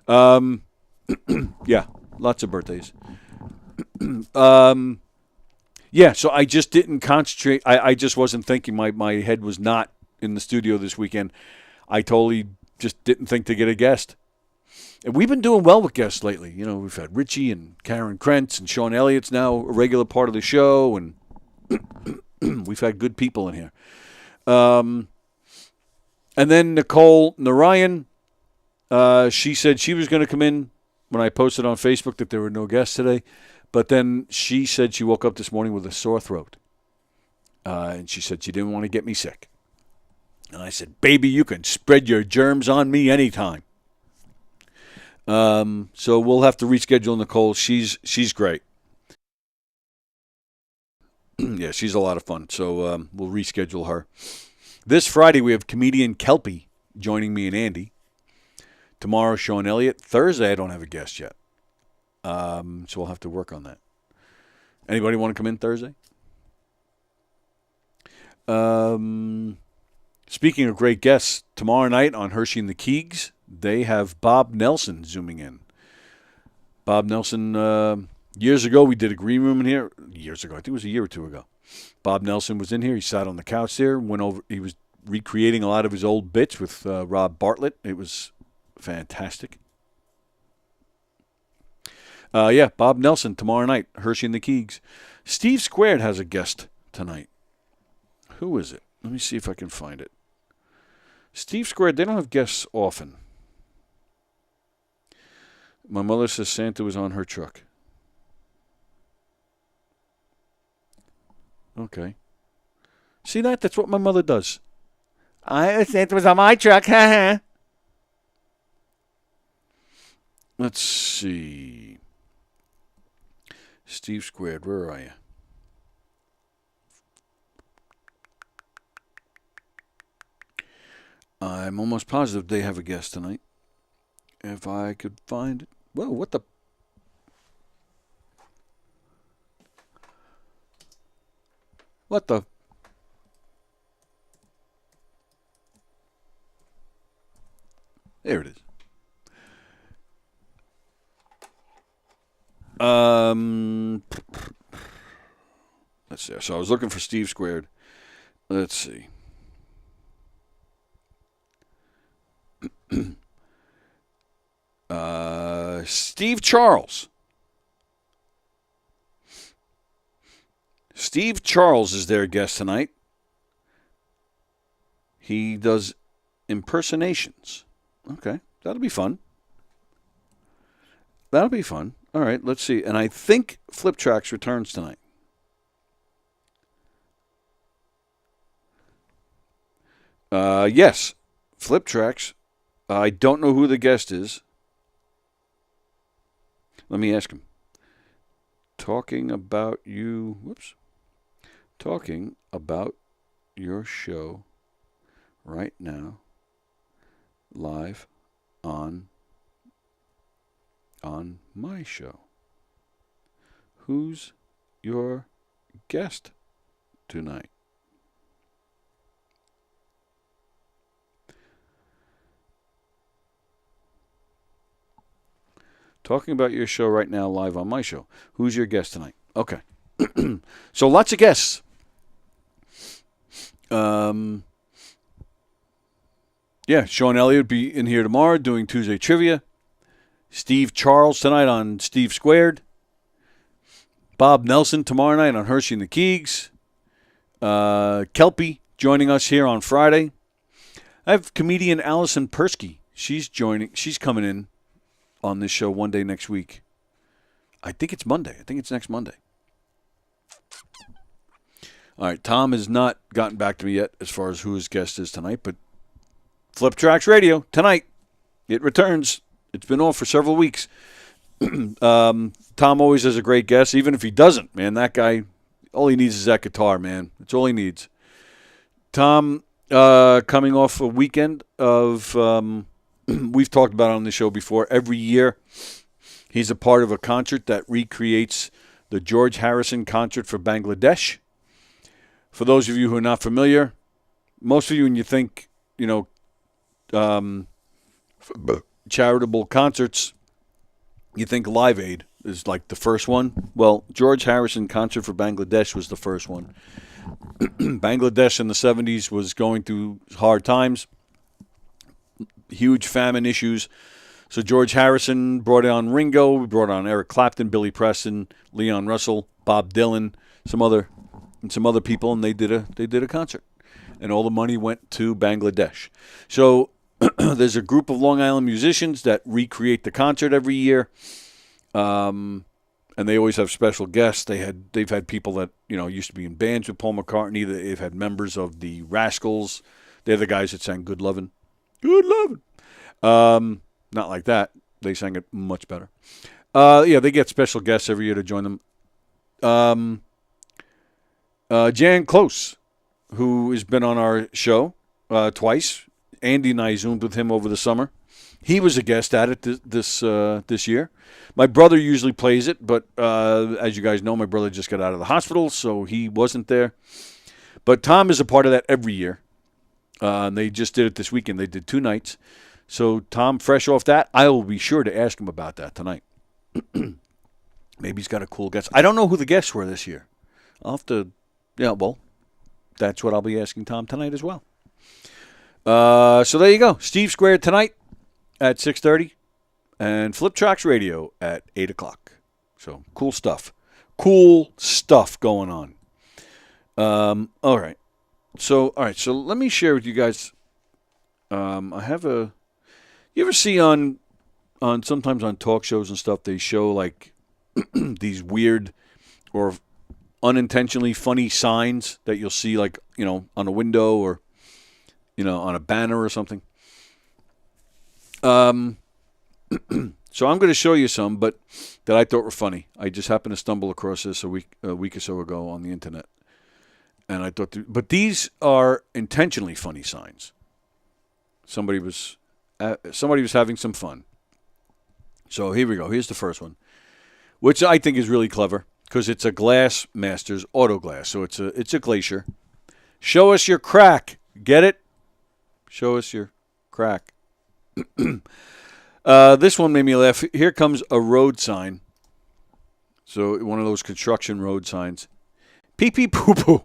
Speaker 7: Yeah, lots of birthdays. Yeah, so I just didn't concentrate. I just wasn't thinking. My head was not in the studio this weekend. I totally just didn't think to get a guest. And we've been doing well with guests lately. You know, we've had Richie and Karen Krentz and Sean Elliott's now a regular part of the show, and we've had good people in here. And then Nicole Narayan, she said she was going to come in when I posted on Facebook that there were no guests today. But then she said she woke up this morning with a sore throat. And she said she didn't want to get me sick. And I said, baby, you can spread your germs on me anytime. So we'll have to reschedule Nicole. She's great. Yeah, she's a lot of fun. So we'll reschedule her. This Friday, we have comedian Kelpie joining me and Andy. Tomorrow, Sean Elliott. Thursday, I don't have a guest yet. So we'll have to work on that. Anybody want to come in Thursday? Speaking of great guests, tomorrow night on Hershey and the Keegs, they have Bob Nelson zooming in. Bob Nelson, years ago, we did a green room in here. Years ago, I think it was a year or two ago. Bob Nelson was in here. He sat on the couch there. Went over. He was recreating a lot of his old bits with Rob Bartlett. It was fantastic. Yeah, Bob Nelson tomorrow night, Hershey and the Keegs. Steve Squared has a guest tonight. Who is it? Let me see if I can find it. Steve Squared, they don't have guests often. My mother says Santa was on her truck. Okay. See that? That's what my mother does. Santa was on my truck. Let's see. Steve Squared, where are you? I'm almost positive they have a guest tonight. If I could find it. Whoa, what the? What the? There it is. Let's see. So I was looking for Steve Squared. Let's see. Steve Charles. Steve Charles is their guest tonight. He does impersonations. Okay, that'll be fun. That'll be fun. All right, let's see. And I think Flip Tracks returns tonight. Yes, Flip Tracks. I don't know who the guest is. Let me ask him. Talking about you. Whoops. Talking about your show right now, live on my show. Who's your guest tonight? Talking about your show right now, live on my show. Who's your guest tonight? Okay. So lots of guests. Yeah, Sean Elliott will be in here tomorrow doing Tuesday Trivia. Steve Charles tonight on Steve Squared. Bob Nelson tomorrow night on Hershey and the Keegs. Kelpie joining us here on Friday. I have comedian Allison Persky. She's coming in on this show one day next week. I think it's Monday. I think it's next Monday. All right, Tom has not gotten back to me yet as far as who his guest is tonight, but Flip Tracks Radio tonight. It returns. It's been off for several weeks. Tom always has a great guest, even if he doesn't, man. That guy, all he needs is that guitar, man. That's all he needs. Tom, coming off a weekend of, we've talked about it on the show before, every year he's a part of a concert that recreates the George Harrison concert for Bangladesh. For those of you who are not familiar, most of you, when you think, charitable concerts, you think Live Aid is like the first one. Well, George Harrison concert for Bangladesh was the first one. Bangladesh in the 70s was going through hard times, huge famine issues. So George Harrison brought on Ringo, we brought on Eric Clapton, Billy Preston, Leon Russell, Bob Dylan, some other people, and they did a concert, and all the money went to Bangladesh. So there's a group of Long Island musicians that recreate the concert every year, and they always have special guests. They've had people that used to be in bands with Paul McCartney. They've had members of the Rascals. They're the guys that sang "Good Lovin'," "Good Lovin'." Not like that. They sang it much better. They get special guests every year to join them. Jan Close, who has been on our show twice. Andy and I Zoomed with him over the summer. He was a guest at it this year. My brother usually plays it, but as you guys know, my brother just got out of the hospital, so he wasn't there. But Tom is a part of that every year. And they just did it this weekend. They did 2 nights. So Tom, fresh off that, I will be sure to ask him about that tonight. Maybe he's got a cool guest. I don't know who the guests were this year. I'll have to, that's what I'll be asking Tom tonight as well. So there you go. Steve Squared tonight at 6:30 and Flip Tracks Radio at 8 o'clock. So cool stuff. Cool stuff going on. All right. So let me share with you guys. I have you ever see on sometimes on talk shows and stuff, they show like these weird or unintentionally funny signs that you'll see like, on a window or, on a banner or something. So I'm going to show you some, but that I thought were funny. I just happened to stumble across this a week or so ago on the internet. And I thought, but these are intentionally funny signs. Somebody was having some fun. So here we go. Here's the first one, which I think is really clever because it's a Glass Masters auto glass. So it's a Glacier. Show us your crack. Get it? Show us your crack. This one made me laugh. Here comes a road sign. So one of those construction road signs. Pee pee poo poo.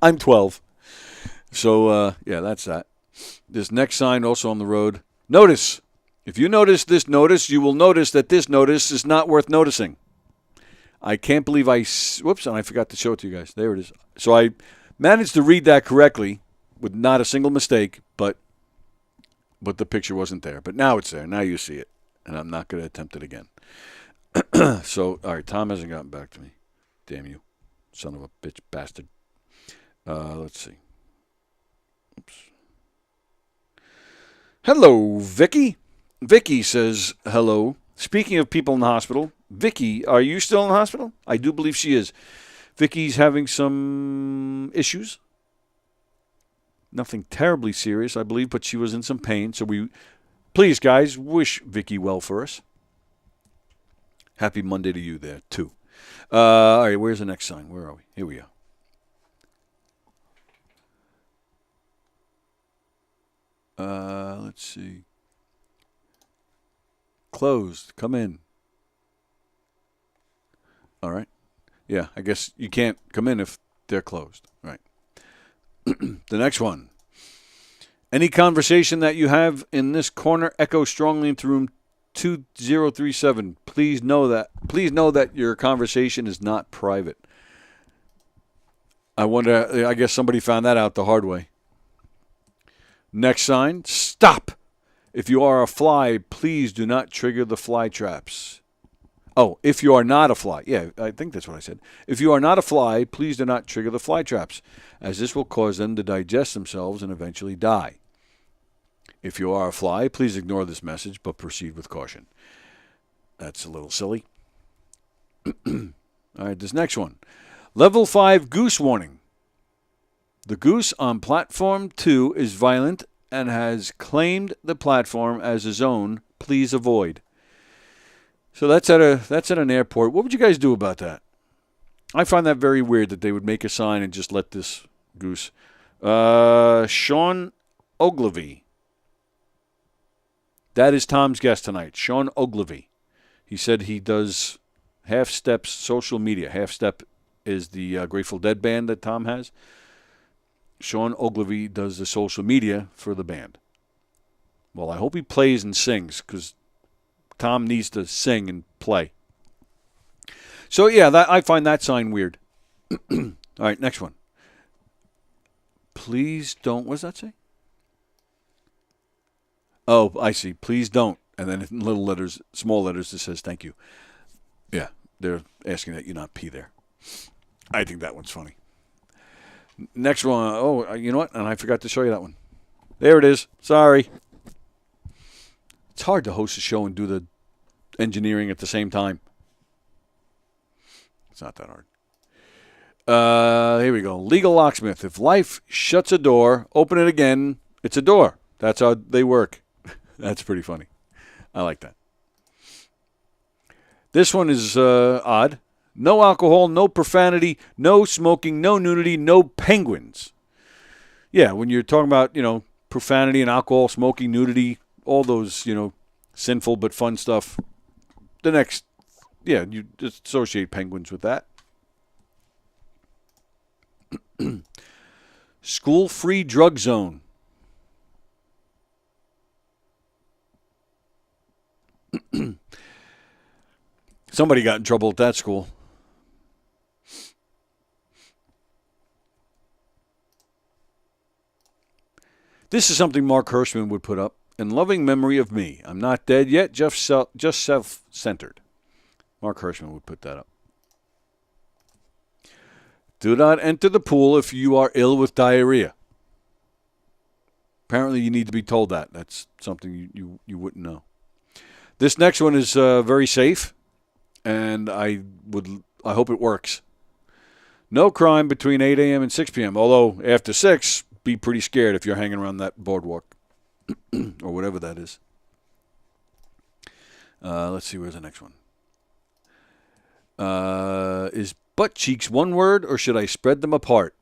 Speaker 7: I'm 12. So, that's that. This next sign also on the road. Notice. If you notice this notice, you will notice that this notice is not worth noticing. I can't believe and I forgot to show it to you guys. There it is. So I managed to read that correctly with not a single mistake, but the picture wasn't there. But now it's there. Now you see it. And I'm not going to attempt it again. So, all right, Tom hasn't gotten back to me. Damn you, son of a bitch bastard. Let's see. Oops. Hello, Vicky. Vicky says hello. Speaking of people in the hospital, Vicky, are you still in the hospital? I do believe she is. Vicky's having some issues. Nothing terribly serious, I believe, but she was in some pain. So please, guys, wish Vicky well for us. Happy Monday to you there, too. All right, where's the next sign? Where are we? Here we are. Let's see. Closed. Come in. All right. Yeah, I guess you can't come in if they're closed. Right. The next one. Any conversation that you have in this corner echoes strongly into room 2037. Please know that your conversation is not private. I guess somebody found that out the hard way. Next sign, stop. If you are a fly, please do not trigger the fly traps. Oh, if you are not a fly. Yeah, I think that's what I said. If you are not a fly, please do not trigger the fly traps, as this will cause them to digest themselves and eventually die. If you are a fly, please ignore this message, but proceed with caution. That's a little silly. All right, this next one. Level 5 goose warning. The goose on platform 2 is violent and has claimed the platform as his own. Please avoid. So that's at an airport. What would you guys do about that? I find that very weird that they would make a sign and just let this goose. Sean Ogilvy. That is Tom's guest tonight, Sean Ogilvy. He said he does Half Step's social media. Half Step is the Grateful Dead band that Tom has. Sean Ogilvy does the social media for the band. Well, I hope he plays and sings because Tom needs to sing and play. So, yeah, I find that sign weird. All right, next one. Please don't. What does that say? Oh, I see. Please don't. And then in little letters, small letters, it says thank you. Yeah, they're asking that you not pee there. I think that one's funny. Next one. Oh, you know what? And I forgot to show you that one. There it is. Sorry. It's hard to host a show and do the engineering at the same time. It's not that hard. Here we go. Legal locksmith. If life shuts a door, open it again. It's a door. That's how they work. That's pretty funny. I like that. This one is odd. No alcohol, no profanity, no smoking, no nudity, no penguins. Yeah, when you're talking about, profanity and alcohol, smoking, nudity, all those, sinful but fun stuff, you just associate penguins with that. School-free drug zone. Somebody got in trouble at that school. This is something Mark Hirschman would put up. In loving memory of me. I'm not dead yet, just self-centered. Mark Hirschman would put that up. Do not enter the pool if you are ill with diarrhea. Apparently you need to be told that. That's something you wouldn't know. This next one is very safe, and I hope it works. No crime between 8 a.m. and 6 p.m., although after 6, be pretty scared if you're hanging around that boardwalk or whatever that is. Let's see, where's the next one? Is butt cheeks one word, or should I spread them apart?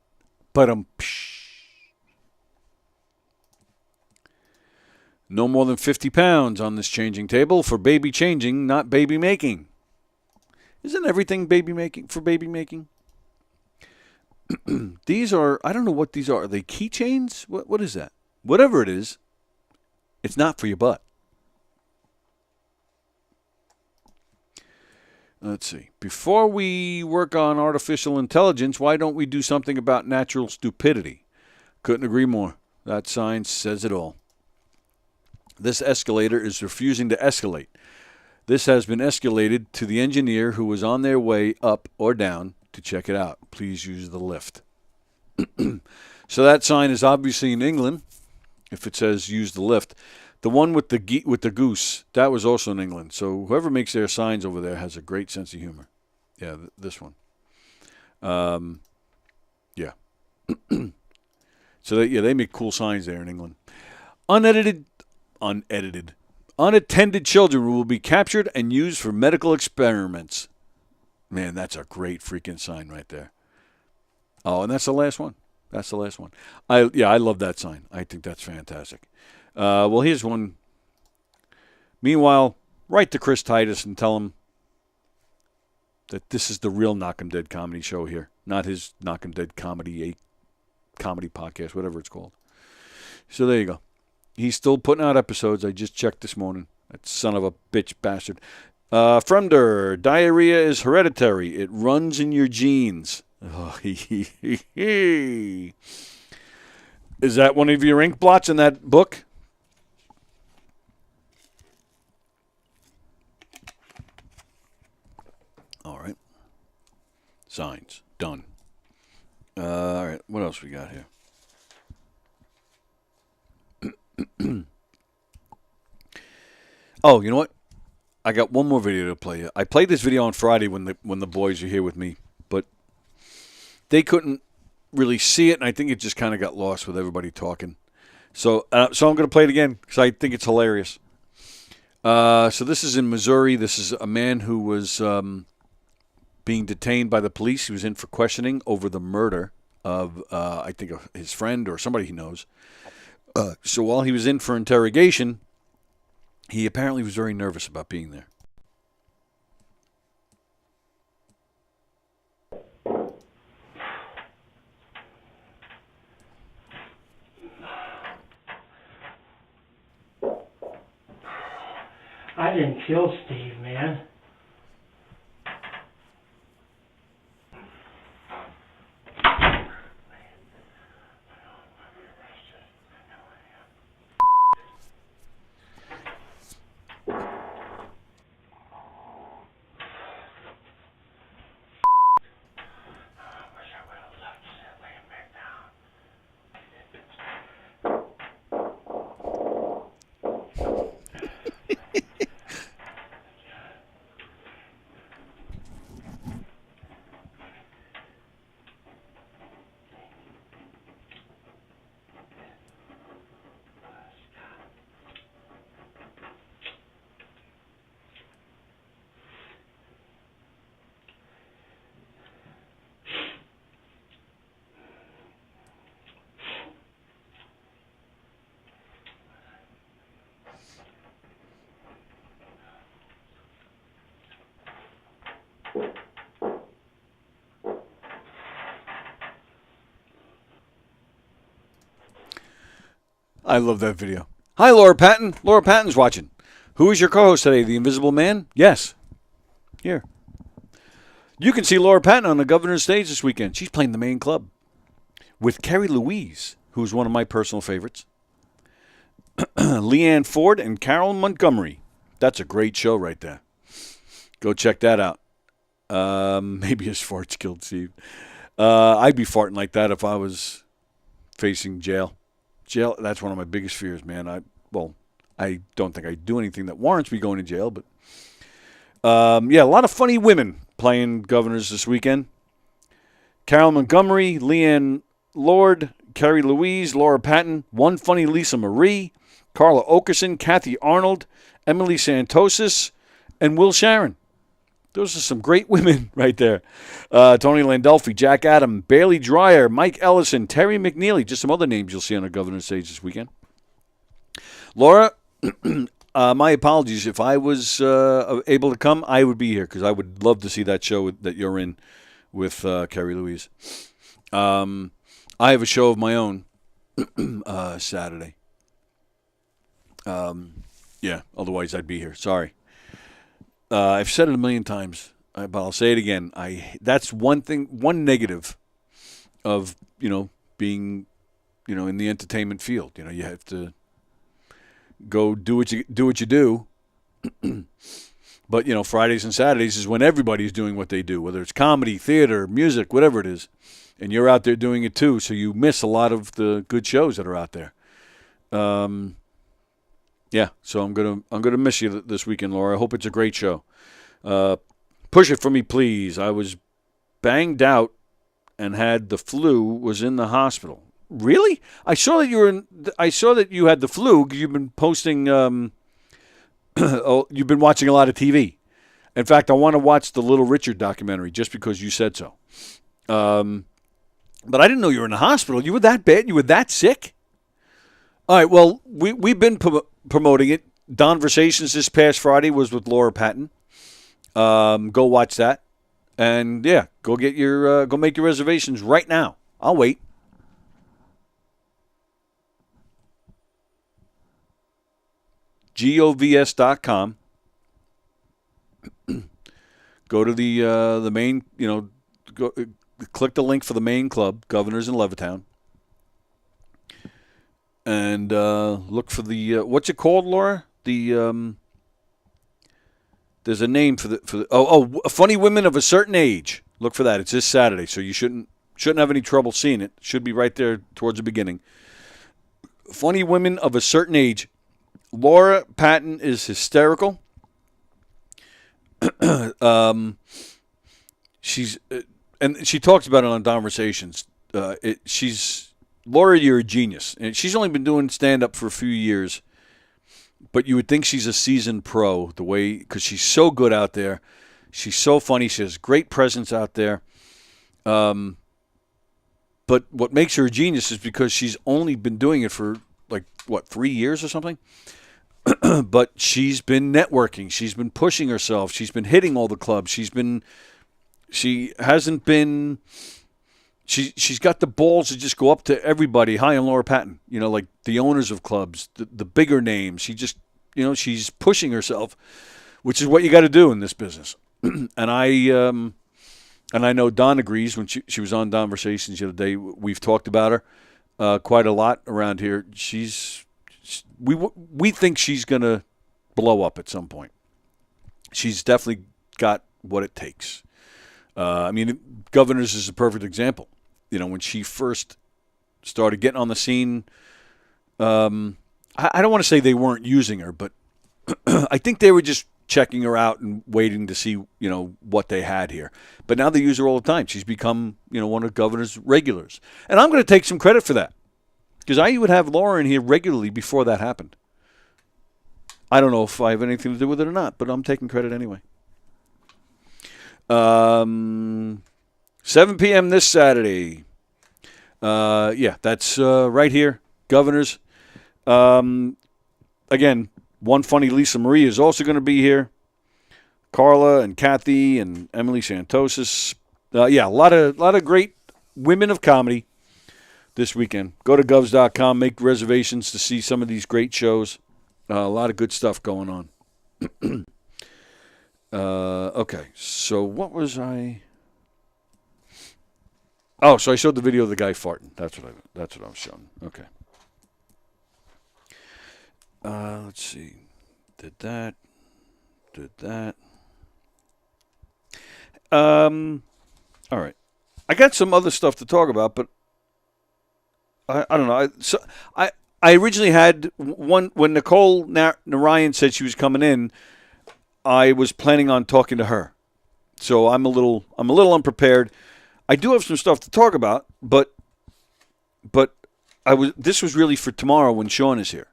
Speaker 7: No more than 50 pounds on this changing table for baby changing, not baby making. Isn't everything baby making for baby making? These are, I don't know what these are. Are they keychains? What is that? Whatever it is, it's not for your butt. Let's see. Before we work on artificial intelligence, why don't we do something about natural stupidity? Couldn't agree more. That sign says it all. This escalator is refusing to escalate. This has been escalated to the engineer who was on their way up or down to check it out. Please use the lift. So that sign is obviously in England, if it says use the lift. The one with the goose, that was also in England. So whoever makes their signs over there has a great sense of humor. Yeah, this one. Yeah. So they make cool signs there in England. Unattended children will be captured and used for medical experiments. Man, that's a great freaking sign right there. Oh, and that's the last one. I love that sign. I think that's fantastic. Well, here's one. Meanwhile, write to Chris Titus and tell him that this is the real Knockem Dead comedy show here, not his Knockem Dead comedy podcast, whatever it's called. So there you go. He's still putting out episodes. I just checked this morning. That son of a bitch bastard. Fremder, diarrhea is hereditary. It runs in your genes. Oh, is that one of your ink blots in that book? All right. Signs. Done. All right. What else we got here? Oh, you know what? I got one more video to play you. I played this video on Friday when the boys are here with me, but they couldn't really see it, and I think it just kind of got lost with everybody talking. So I'm going to play it again because I think it's hilarious. So this is in Missouri. This is a man who was being detained by the police. He was in for questioning over the murder of, I think, his friend or somebody he knows. So while he was in for interrogation, he apparently was very nervous about being there.
Speaker 3: I didn't kill Steve, man.
Speaker 7: I love that video. Hi, Laura Patton. Laura Patton's watching. Who is your co-host today? The Invisible Man? Yes. Here. You can see Laura Patton on the governor's stage this weekend. She's playing the main club with Carrie Louise, who's one of my personal favorites. Leanne Ford and Carol Montgomery. That's a great show right there. Go check that out. Maybe his farts killed Steve. I'd be farting like that if I was facing jail. Jail, that's one of my biggest fears, man. I don't think I do anything that warrants me going to jail, but yeah, a lot of funny women playing governors this weekend. Carol Montgomery, Leanne Lord, Carrie Louise, Laura Patton, one funny Lisa Marie, Carla Okerson, Kathy Arnold, Emily Santosis, and Will Sharon. Those are some great women right there. Tony Landolfi, Jack Adam, Bailey Dreyer, Mike Ellison, Terry McNeely. Just some other names you'll see on the governor's stage this weekend. Laura, my apologies. If I was able to come, I would be here because I would love to see that show that you're in with Carrie Louise. I have a show of my own Saturday. Yeah, otherwise I'd be here. Sorry. I've said it a million times, but I'll say it again. That's one negative of being in the entertainment field. You have to go do what you do. But Fridays and Saturdays is when everybody's doing what they do, whether it's comedy, theater, music, whatever it is, and you're out there doing it too. So you miss a lot of the good shows that are out there. Yeah, so I'm gonna miss you this weekend, Laura. I hope it's a great show. Push it for me, please. I was banged out and had the flu. Was in the hospital. Really? I saw that you had the flu. You've been posting. You've been watching a lot of TV. In fact, I want to watch the Little Richard documentary just because you said so. But I didn't know you were in the hospital. You were that bad? You were that sick? All right. Well, we've been promoting it. Donversations this past Friday was with Laura Patton. Go watch that, and yeah, go make your reservations right now. I'll wait. govs.com. Go to the main. Go click the link for the main club, Governors in Levittown. And look for the what's it called, Laura? The there's a name for the Funny Women of a Certain Age. Look for that. It's this Saturday, so you shouldn't have any trouble seeing it. Should be right there towards the beginning. Funny Women of a Certain Age Laura Patton is hysterical. She's and she talks about it on Conversations. Laura, you're a genius, and she's only been doing stand up for a few years, but you would think she's a seasoned pro because she's so good out there. She's so funny. She has great presence out there. But what makes her a genius is because she's only been doing it for 3 years or something. But she's been networking. She's been pushing herself. She's been hitting all the clubs. She's got the balls to just go up to everybody. Hi, I'm Laura Patton. Like the owners of clubs, the bigger names. She just, she's pushing herself, which is what you got to do in this business. And I know Don agrees. When she was on Conversations the other day, we've talked about her quite a lot around here. We think she's going to blow up at some point. She's definitely got what it takes. Governors is a perfect example. When she first started getting on the scene, I don't want to say they weren't using her, but I think they were just checking her out and waiting to see, what they had here. But now they use her all the time. She's become, one of the governor's regulars. And I'm going to take some credit for that, because I would have Laura in here regularly before that happened. I don't know if I have anything to do with it or not, but I'm taking credit anyway. 7 p.m. this Saturday. That's right here. Governors. Again, One Funny Lisa Marie is also going to be here. Carla and Kathy and Emily Santosis. A lot of great women of comedy this weekend. Go to govs.com, make reservations to see some of these great shows. A lot of good stuff going on. Okay, so what was I? Oh, so I showed the video of the guy farting. That's what I was showing. Okay. Let's see. Did that. All right. I got some other stuff to talk about, but I don't know. I originally had one when Nicole Narayan said she was coming in. I was planning on talking to her, so I'm a little unprepared. I do have some stuff to talk about, but this was really for tomorrow when Sean is here.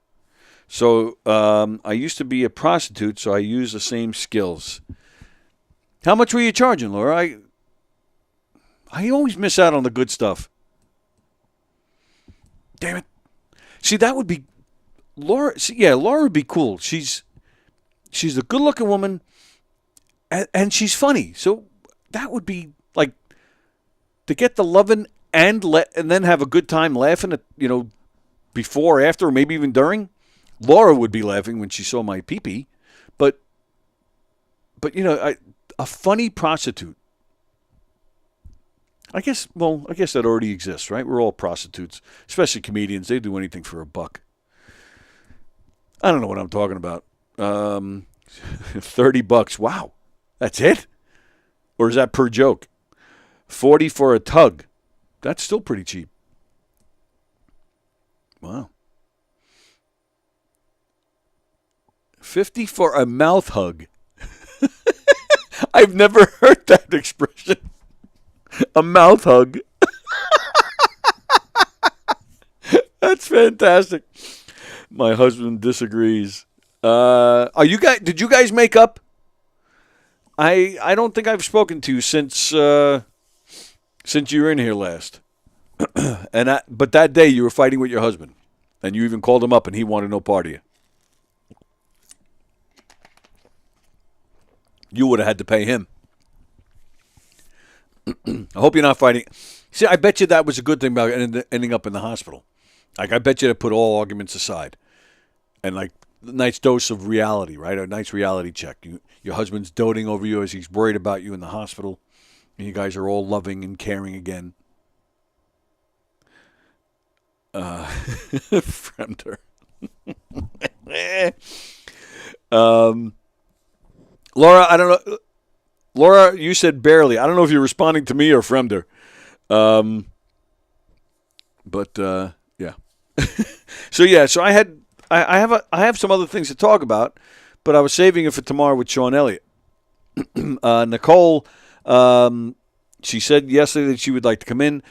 Speaker 7: So I used to be a prostitute, so I use the same skills. How much were you charging, Laura? I always miss out on the good stuff. Damn it! See, that would be Laura. Laura would be cool. She's a good-looking woman, and she's funny. So that would be like to get the loving and then have a good time laughing at before, after, or maybe even during. Laura would be laughing when she saw my pee-pee, but a funny prostitute. I guess that already exists, right? We're all prostitutes, especially comedians. They do anything for a buck. I don't know what I'm talking about. $30. Wow. That's it? Or is that per joke? $40 for a tug. That's still pretty cheap. Wow. $50 for a mouth hug. I've never heard that expression. A mouth hug. That's fantastic. My husband disagrees. Did you guys make up? I don't think I've spoken to you since you were in here last. But that day you were fighting with your husband, and you even called him up, and he wanted no part of you. You would have had to pay him. I hope you're not fighting. See, I bet you that was a good thing about ending up in the hospital. Like, I bet you to put all arguments aside, and like a nice dose of reality, right? A nice reality check. Your husband's doting over you as he's worried about you in the hospital, and you guys are all loving and caring again. Fremder. Laura, I don't know. Laura, you said barely. I don't know if you're responding to me or Fremder. But yeah. So I I have some other things to talk about, but I was saving it for tomorrow with Sean Elliott. Nicole, she said yesterday that she would like to come in.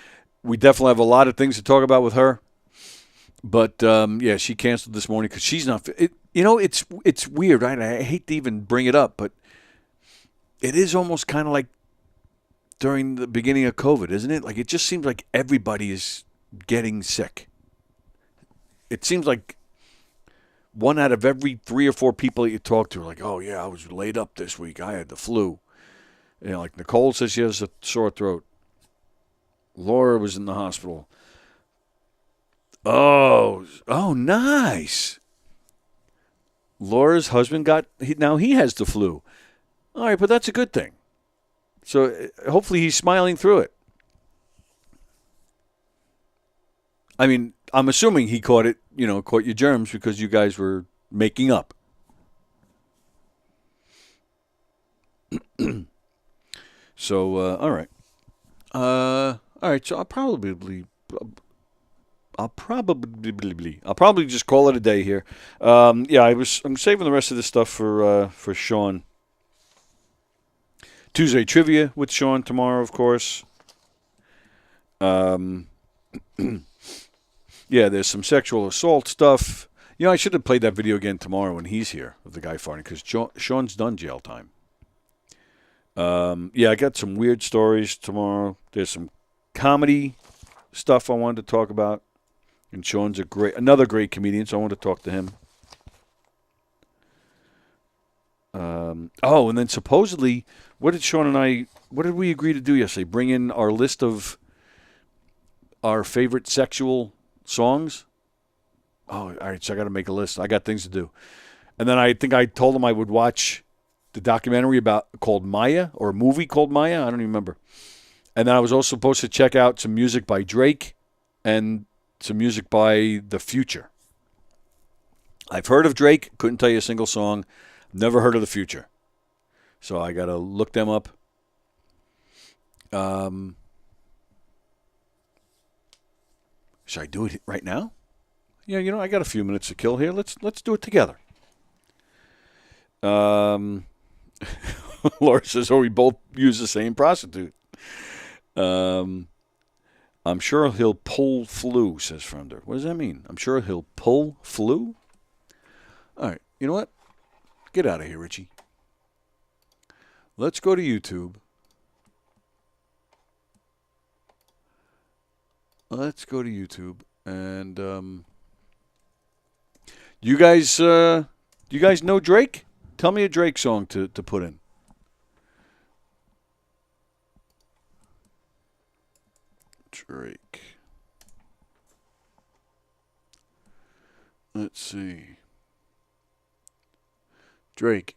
Speaker 7: We definitely have a lot of things to talk about with her. But, yeah, she canceled this morning because she's not it's weird, right? I hate to even bring it up, but it is almost kind of like during the beginning of COVID, isn't it? Like, it just seems like everybody is getting sick. It seems like one out of every 3 or 4 people that you talk to are like, oh, yeah, I was laid up this week. I had the flu. You know, like Nicole says she has a sore throat. Laura was in the hospital. Oh, nice. Laura's husband now he has the flu. All right, but that's a good thing. So hopefully he's smiling through it. I mean, I'm assuming he caught your germs because you guys were making up. So, all right. So I'll probably just call it a day here. Yeah, I'm saving the rest of this stuff for Sean. Tuesday trivia with Sean tomorrow, of course. Yeah, there's some sexual assault stuff. I should have played that video again tomorrow when he's here of the guy farting because Sean's done jail time. Yeah, I got some weird stories tomorrow. There's some comedy stuff I wanted to talk about. And Sean's another great comedian, so I wanted to talk to him. And then supposedly, what did we agree to do yesterday? Bring in our list of our favorite sexual songs? Oh, all right, so I got to make a list. I got things to do. And then I think I told him I would watch the documentary called Maya, or a movie called Maya. I don't even remember. And then I was also supposed to check out some music by Drake and some music by The Future. I've heard of Drake, couldn't tell you a single song. Never heard of The Future. So I got to look them up. Should I do it right now? Yeah, I got a few minutes to kill here. Let's do it together. Laura says, we both use the same prostitute. I'm sure he'll pull flu, says Frender. What does that mean? I'm sure he'll pull flu? All right, you know what? Get out of here, Richie. Let's go to YouTube. And you guys know Drake? Tell me a Drake song to put in. Drake. Let's see. Drake.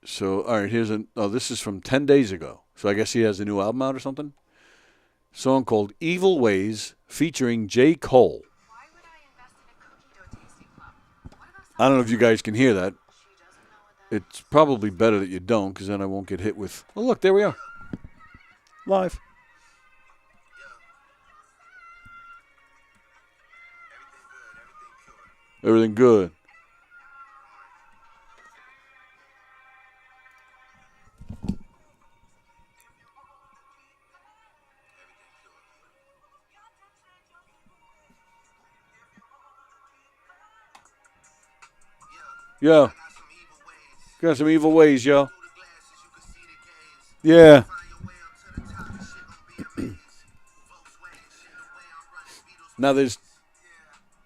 Speaker 7: So, all right, this is from 10 days ago. So I guess he has a new album out or something. Song called Evil Ways featuring J. Cole. I don't know if you guys can hear that. It's probably better that you don't, because then I won't get hit with... Oh, look, there we are. Live. Everything good. Yeah. Got some evil ways, yo. Yeah. Now there's...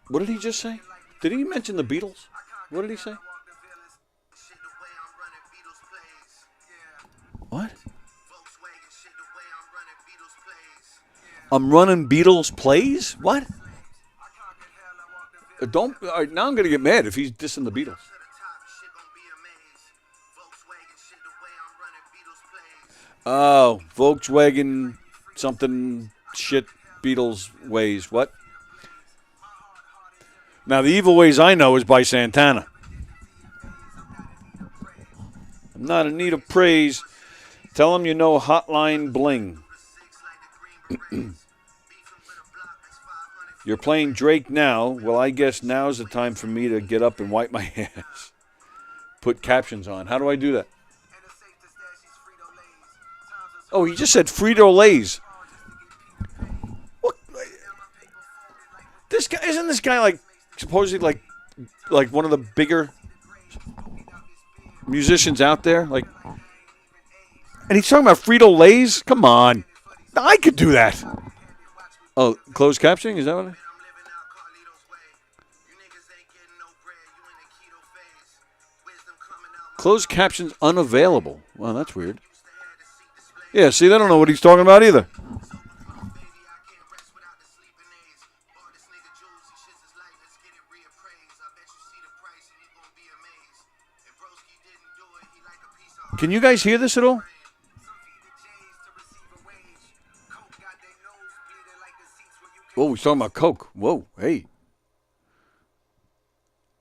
Speaker 7: What did he just say? Did he mention the Beatles? What did he say? What? I'm running Beatles plays? What? Don't... All right, now I'm going to get mad if he's dissing the Beatles. Oh, Volkswagen something shit Beatles ways. What? Now, the Evil Ways I know is by Santana. I'm not in need of praise. Tell him you know Hotline Bling. You You're playing Drake now. Well, I guess now's the time for me to get up and wipe my ass. Put captions on. How do I do that? Oh, he just said Frito-Lays. What? This guy, isn't this guy like supposedly like one of the bigger musicians out there? Like, and he's talking about Frito-Lays? Come on. I could do that. Oh, closed captioning? Is that what? Closed captions unavailable. Wow, that's weird. Yeah, see, they don't know what he's talking about either. Can you guys hear this at all? Whoa, he's talking about Coke. Whoa, hey.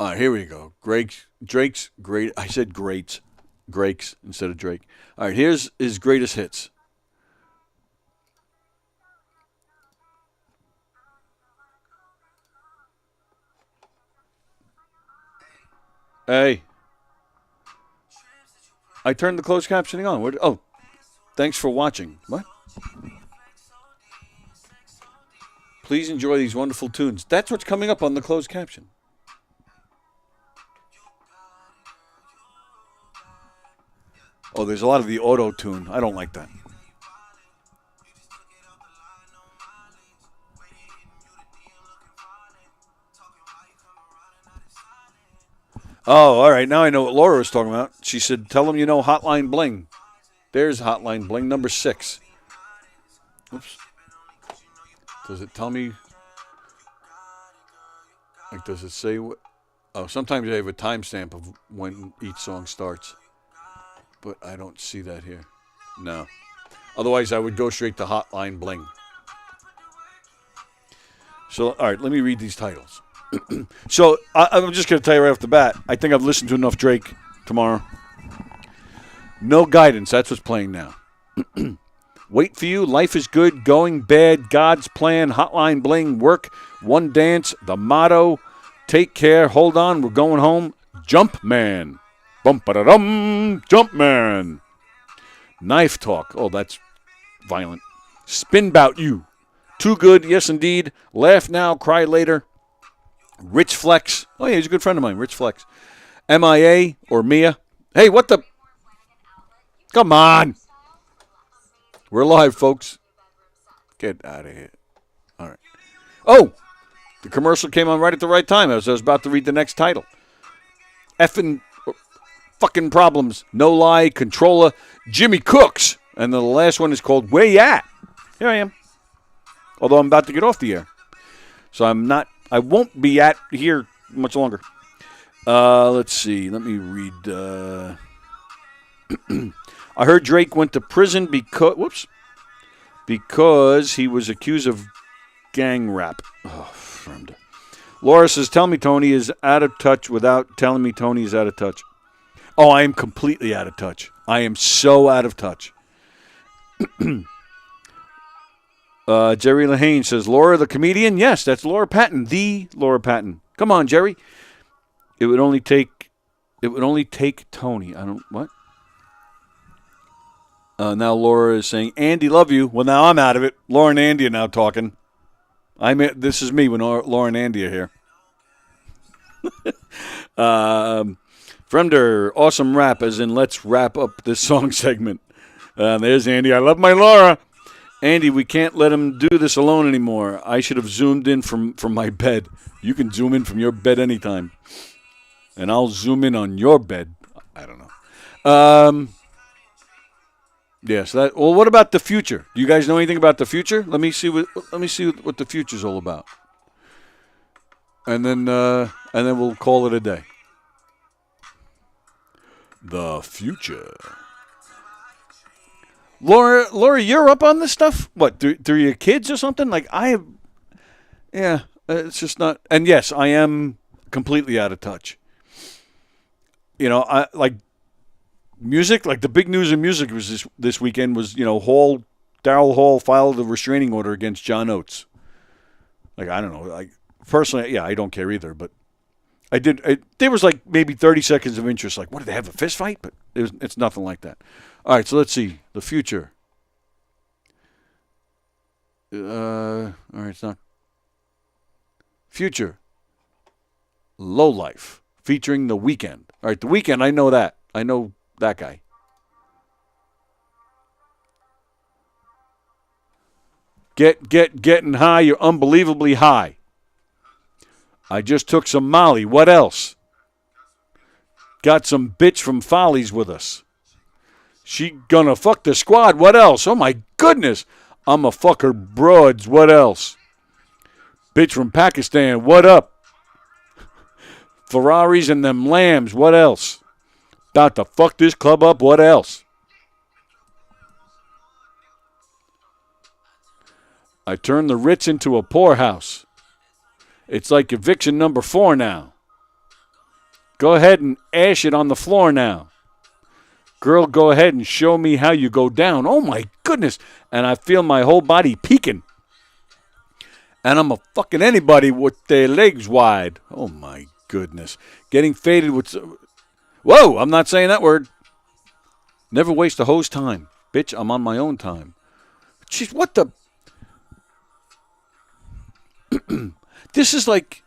Speaker 7: All right, here we go. Drake's great. I said greats. Drake's instead of Drake. All right, here's his greatest hits. Hey. I turned the closed captioning on. Oh, thanks for watching. What? Please enjoy these wonderful tunes. That's what's coming up on the closed caption. Oh, there's a lot of the auto-tune. I don't like that. Oh, all right. Now I know what Laura was talking about. She said, tell them you know Hotline Bling. There's Hotline Bling, number 6. Oops. Does it tell me? Like, does it say what? Oh, sometimes they have a timestamp of when each song starts. But I don't see that here. No. Otherwise, I would go straight to Hotline Bling. So, all right, let me read these titles. So, I'm just going to tell you right off the bat, I think I've listened to enough Drake tomorrow. No Guidance, that's what's playing now. Wait for You, Life is Good, Going Bad, God's Plan, Hotline Bling, Work, One Dance, The Motto, Take Care, Hold On, We're Going Home, Jump Man. Bum-ba-da-dum, Jump Man. Knife Talk, oh, that's violent. Spin Bout You, Too Good, Yes Indeed, Laugh Now, Cry Later, Rich Flex. Oh, yeah, he's a good friend of mine, Rich Flex. MIA or Mia. Hey, what the? Come on. We're live, folks. Get out of here. All right. Oh, the commercial came on right at the right time as I was about to read the next title. Effing fucking Problems. No Lie, Controller, Jimmy Cooks. And the last one is called Where Ya At? Here I am. Although I'm about to get off the air. So I won't be at here much longer. Let's see. Let me read. I heard Drake went to prison because he was accused of gang rap. Oh, friend. Laura says, tell me Tony is out of touch without telling me Tony is out of touch. Oh, I am completely out of touch. I am so out of touch. Jerry Lahane says, Laura the comedian? Yes, that's Laura Patton, the Laura Patton. Come on, Jerry. It would only take Tony. I don't, what? Now Laura is saying, Andy, love you. Well, now I'm out of it. Laura and Andy are now talking. This is me when Laura and Andy are here. Fremder, awesome rap, as in let's wrap up this song segment. There's Andy. I love my Laura. Andy, we can't let him do this alone anymore. I should have zoomed in from my bed. You can zoom in from your bed anytime. And I'll zoom in on your bed. I don't know. Yes. Well, what about the future? Do you guys know anything about the future? Let me see what the future's all about. And then we'll call it a day. The future. Laura, you're up on this stuff? What, through your kids or something? Like, it's just not. And yes, I am completely out of touch. You know, I like music. Like the big news in music was this weekend was, Daryl Hall filed a restraining order against John Oates. Like, I don't know. Like, personally, yeah, I don't care either. But there was like maybe 30 seconds of interest. Like, what, did they have a fist fight? But it's nothing like that. All right, so let's see. The future. All right, it's not. Future. Low Life. Featuring The Weeknd. All right, The Weeknd, I know that. I know that guy. Getting high. You're unbelievably high. I just took some Molly. What else? Got some bitch from Follies with us. She gonna fuck the squad. What else? Oh, my goodness. I'm a fuck her broads. What else? Bitch from Pakistan. What up? Ferraris and them lambs. What else? About to fuck this club up. What else? I turned the Ritz into a poorhouse. It's like eviction number 4 now. Go ahead and ash it on the floor now. Girl, go ahead and show me how you go down. Oh, my goodness. And I feel my whole body peeking. And I'm a fucking anybody with their legs wide. Oh, my goodness. Getting faded with... Whoa, I'm not saying that word. Never waste a hoe's time. Bitch, I'm on my own time. Jeez, what the... This is like...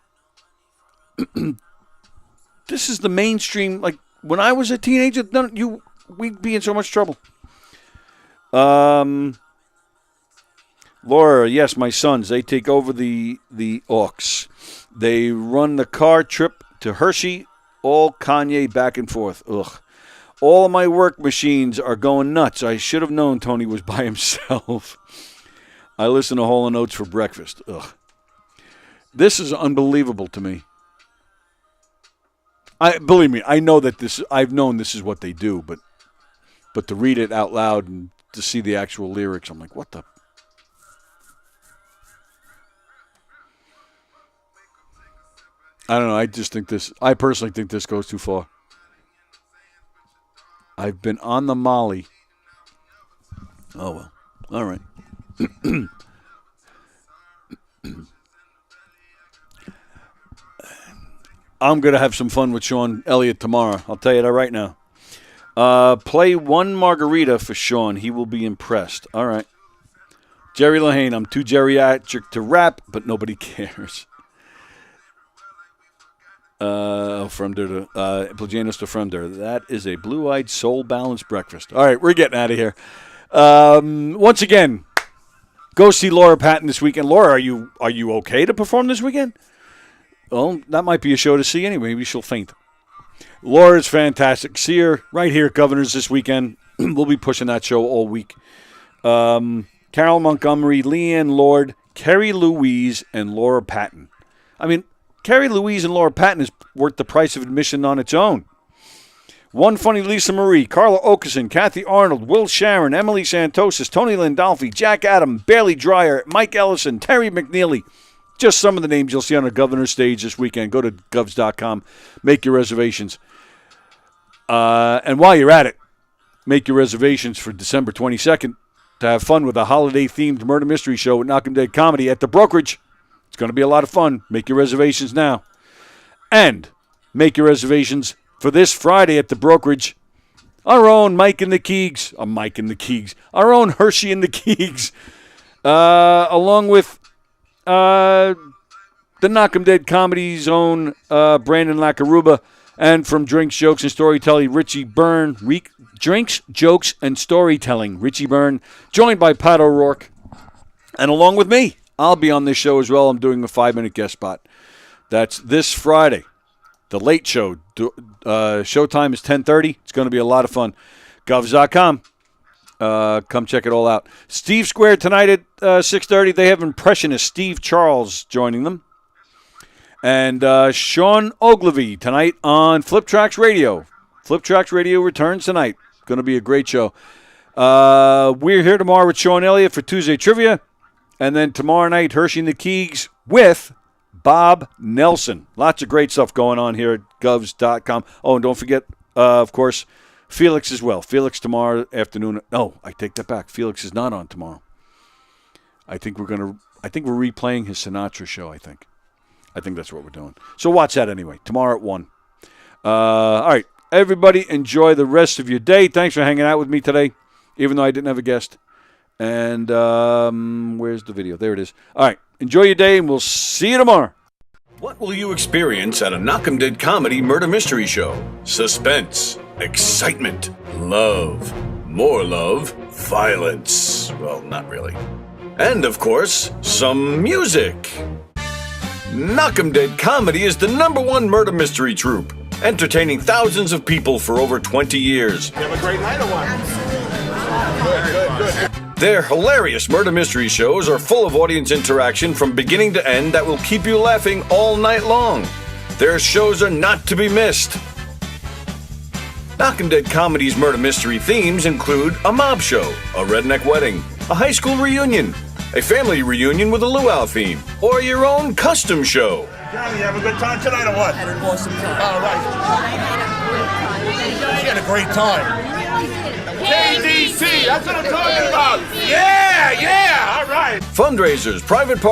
Speaker 7: This is the mainstream... Like, when I was a teenager, we'd be in so much trouble. Laura, yes, my sons, they take over the aux. They run the car trip to Hershey, all Kanye back and forth. Ugh. All of my work machines are going nuts. I should have known Tony was by himself. I listen to Hall & Oates for breakfast. Ugh. This is unbelievable to me. Believe me, I know that I've known this is what they do, but to read it out loud and to see the actual lyrics, I'm like, what the? I don't know. I personally think this goes too far. I've been on the Molly. Oh, well. All right. I'm going to have some fun with Sean Elliott tomorrow. I'll tell you that right now. Play one margarita for Sean. He will be impressed. All right. Jerry Lahane, I'm too geriatric to rap, but nobody cares. From there to Plagianos to from there. That is a blue-eyed, soul-balanced breakfast. All right, we're getting out of here. Once again, go see Laura Patton this weekend. Laura, are you okay to perform this weekend? Well, that might be a show to see anyway. Maybe she'll faint. Laura's fantastic. See her right here at Governor's this weekend. We'll be pushing that show all week. Carol Montgomery, Leanne Lord, Carrie Louise, and Laura Patton. I mean, Carrie Louise and Laura Patton is worth the price of admission on its own. One Funny Lisa Marie, Carla Okerson, Kathy Arnold, Will Sharon, Emily Santosis, Tony Landolfi, Jack Adam, Bailey Dreyer, Mike Ellison, Terry McNeely. Just some of the names you'll see on the Governor's stage this weekend. Go to govs.com. Make your reservations. And while you're at it, make your reservations for December 22nd to have fun with a holiday-themed murder mystery show at Knockem Dead Comedy at the Brokerage. It's going to be a lot of fun. Make your reservations now. And make your reservations for this Friday at the Brokerage. Our own Mike and the Keegs. Mike and the Keegs. Our own Hershey and the Keegs. Along with the Knockem Dead Comedy's own Brandon Lacaruba. And from Drinks, Jokes, and Storytelling, Richie Byrne. Drinks, Jokes, and Storytelling, Richie Byrne. Joined by Pat O'Rourke. And along with me, I'll be on this show as well. I'm doing a 5-minute guest spot. That's this Friday. The Late Show. Showtime is 10:30. It's going to be a lot of fun. Govs.com. Come check it all out. Steve Square tonight at 6:30. They have impressionist Steve Charles joining them. And Sean Ogilvie tonight on Flip Tracks Radio. Flip Tracks Radio returns tonight. Going to be a great show. We're here tomorrow with Sean Elliott for Tuesday Trivia. And then tomorrow night, Hershey and the Keegs with Bob Nelson. Lots of great stuff going on here at govs.com. Oh, and don't forget, of course, Felix as well. Felix tomorrow afternoon. No, I take that back. Felix is not on tomorrow. I think we're going to I think we're replaying his Sinatra show, I think that's what we're doing. So watch that anyway, tomorrow at 1. All right, everybody enjoy the rest of your day. Thanks for hanging out with me today, even though I didn't have a guest. And where's the video? There it is. All right, enjoy your day, and we'll see you tomorrow.
Speaker 8: What will you experience at a Knockem Dead Comedy Murder Mystery Show? Suspense, excitement, love, more love, violence. Well, not really. And, of course, some music. Knockem Dead Comedy is the #1 murder mystery troupe, entertaining thousands of people for over 20 years.
Speaker 3: You have a great night or what? Good.
Speaker 8: Their hilarious murder mystery shows are full of audience interaction from beginning to end that will keep you laughing all night long. Their shows are not to be missed. Knockem Dead Comedy's murder mystery themes include a mob show, a redneck wedding, a high school reunion, a family reunion with a luau theme, or your own custom show.
Speaker 3: Johnny, you have a good time tonight or what?
Speaker 1: Had an awesome time.
Speaker 3: All right. You had a great time. KDC, that's what I'm talking about. Yeah, all right.
Speaker 8: Fundraisers, private parties,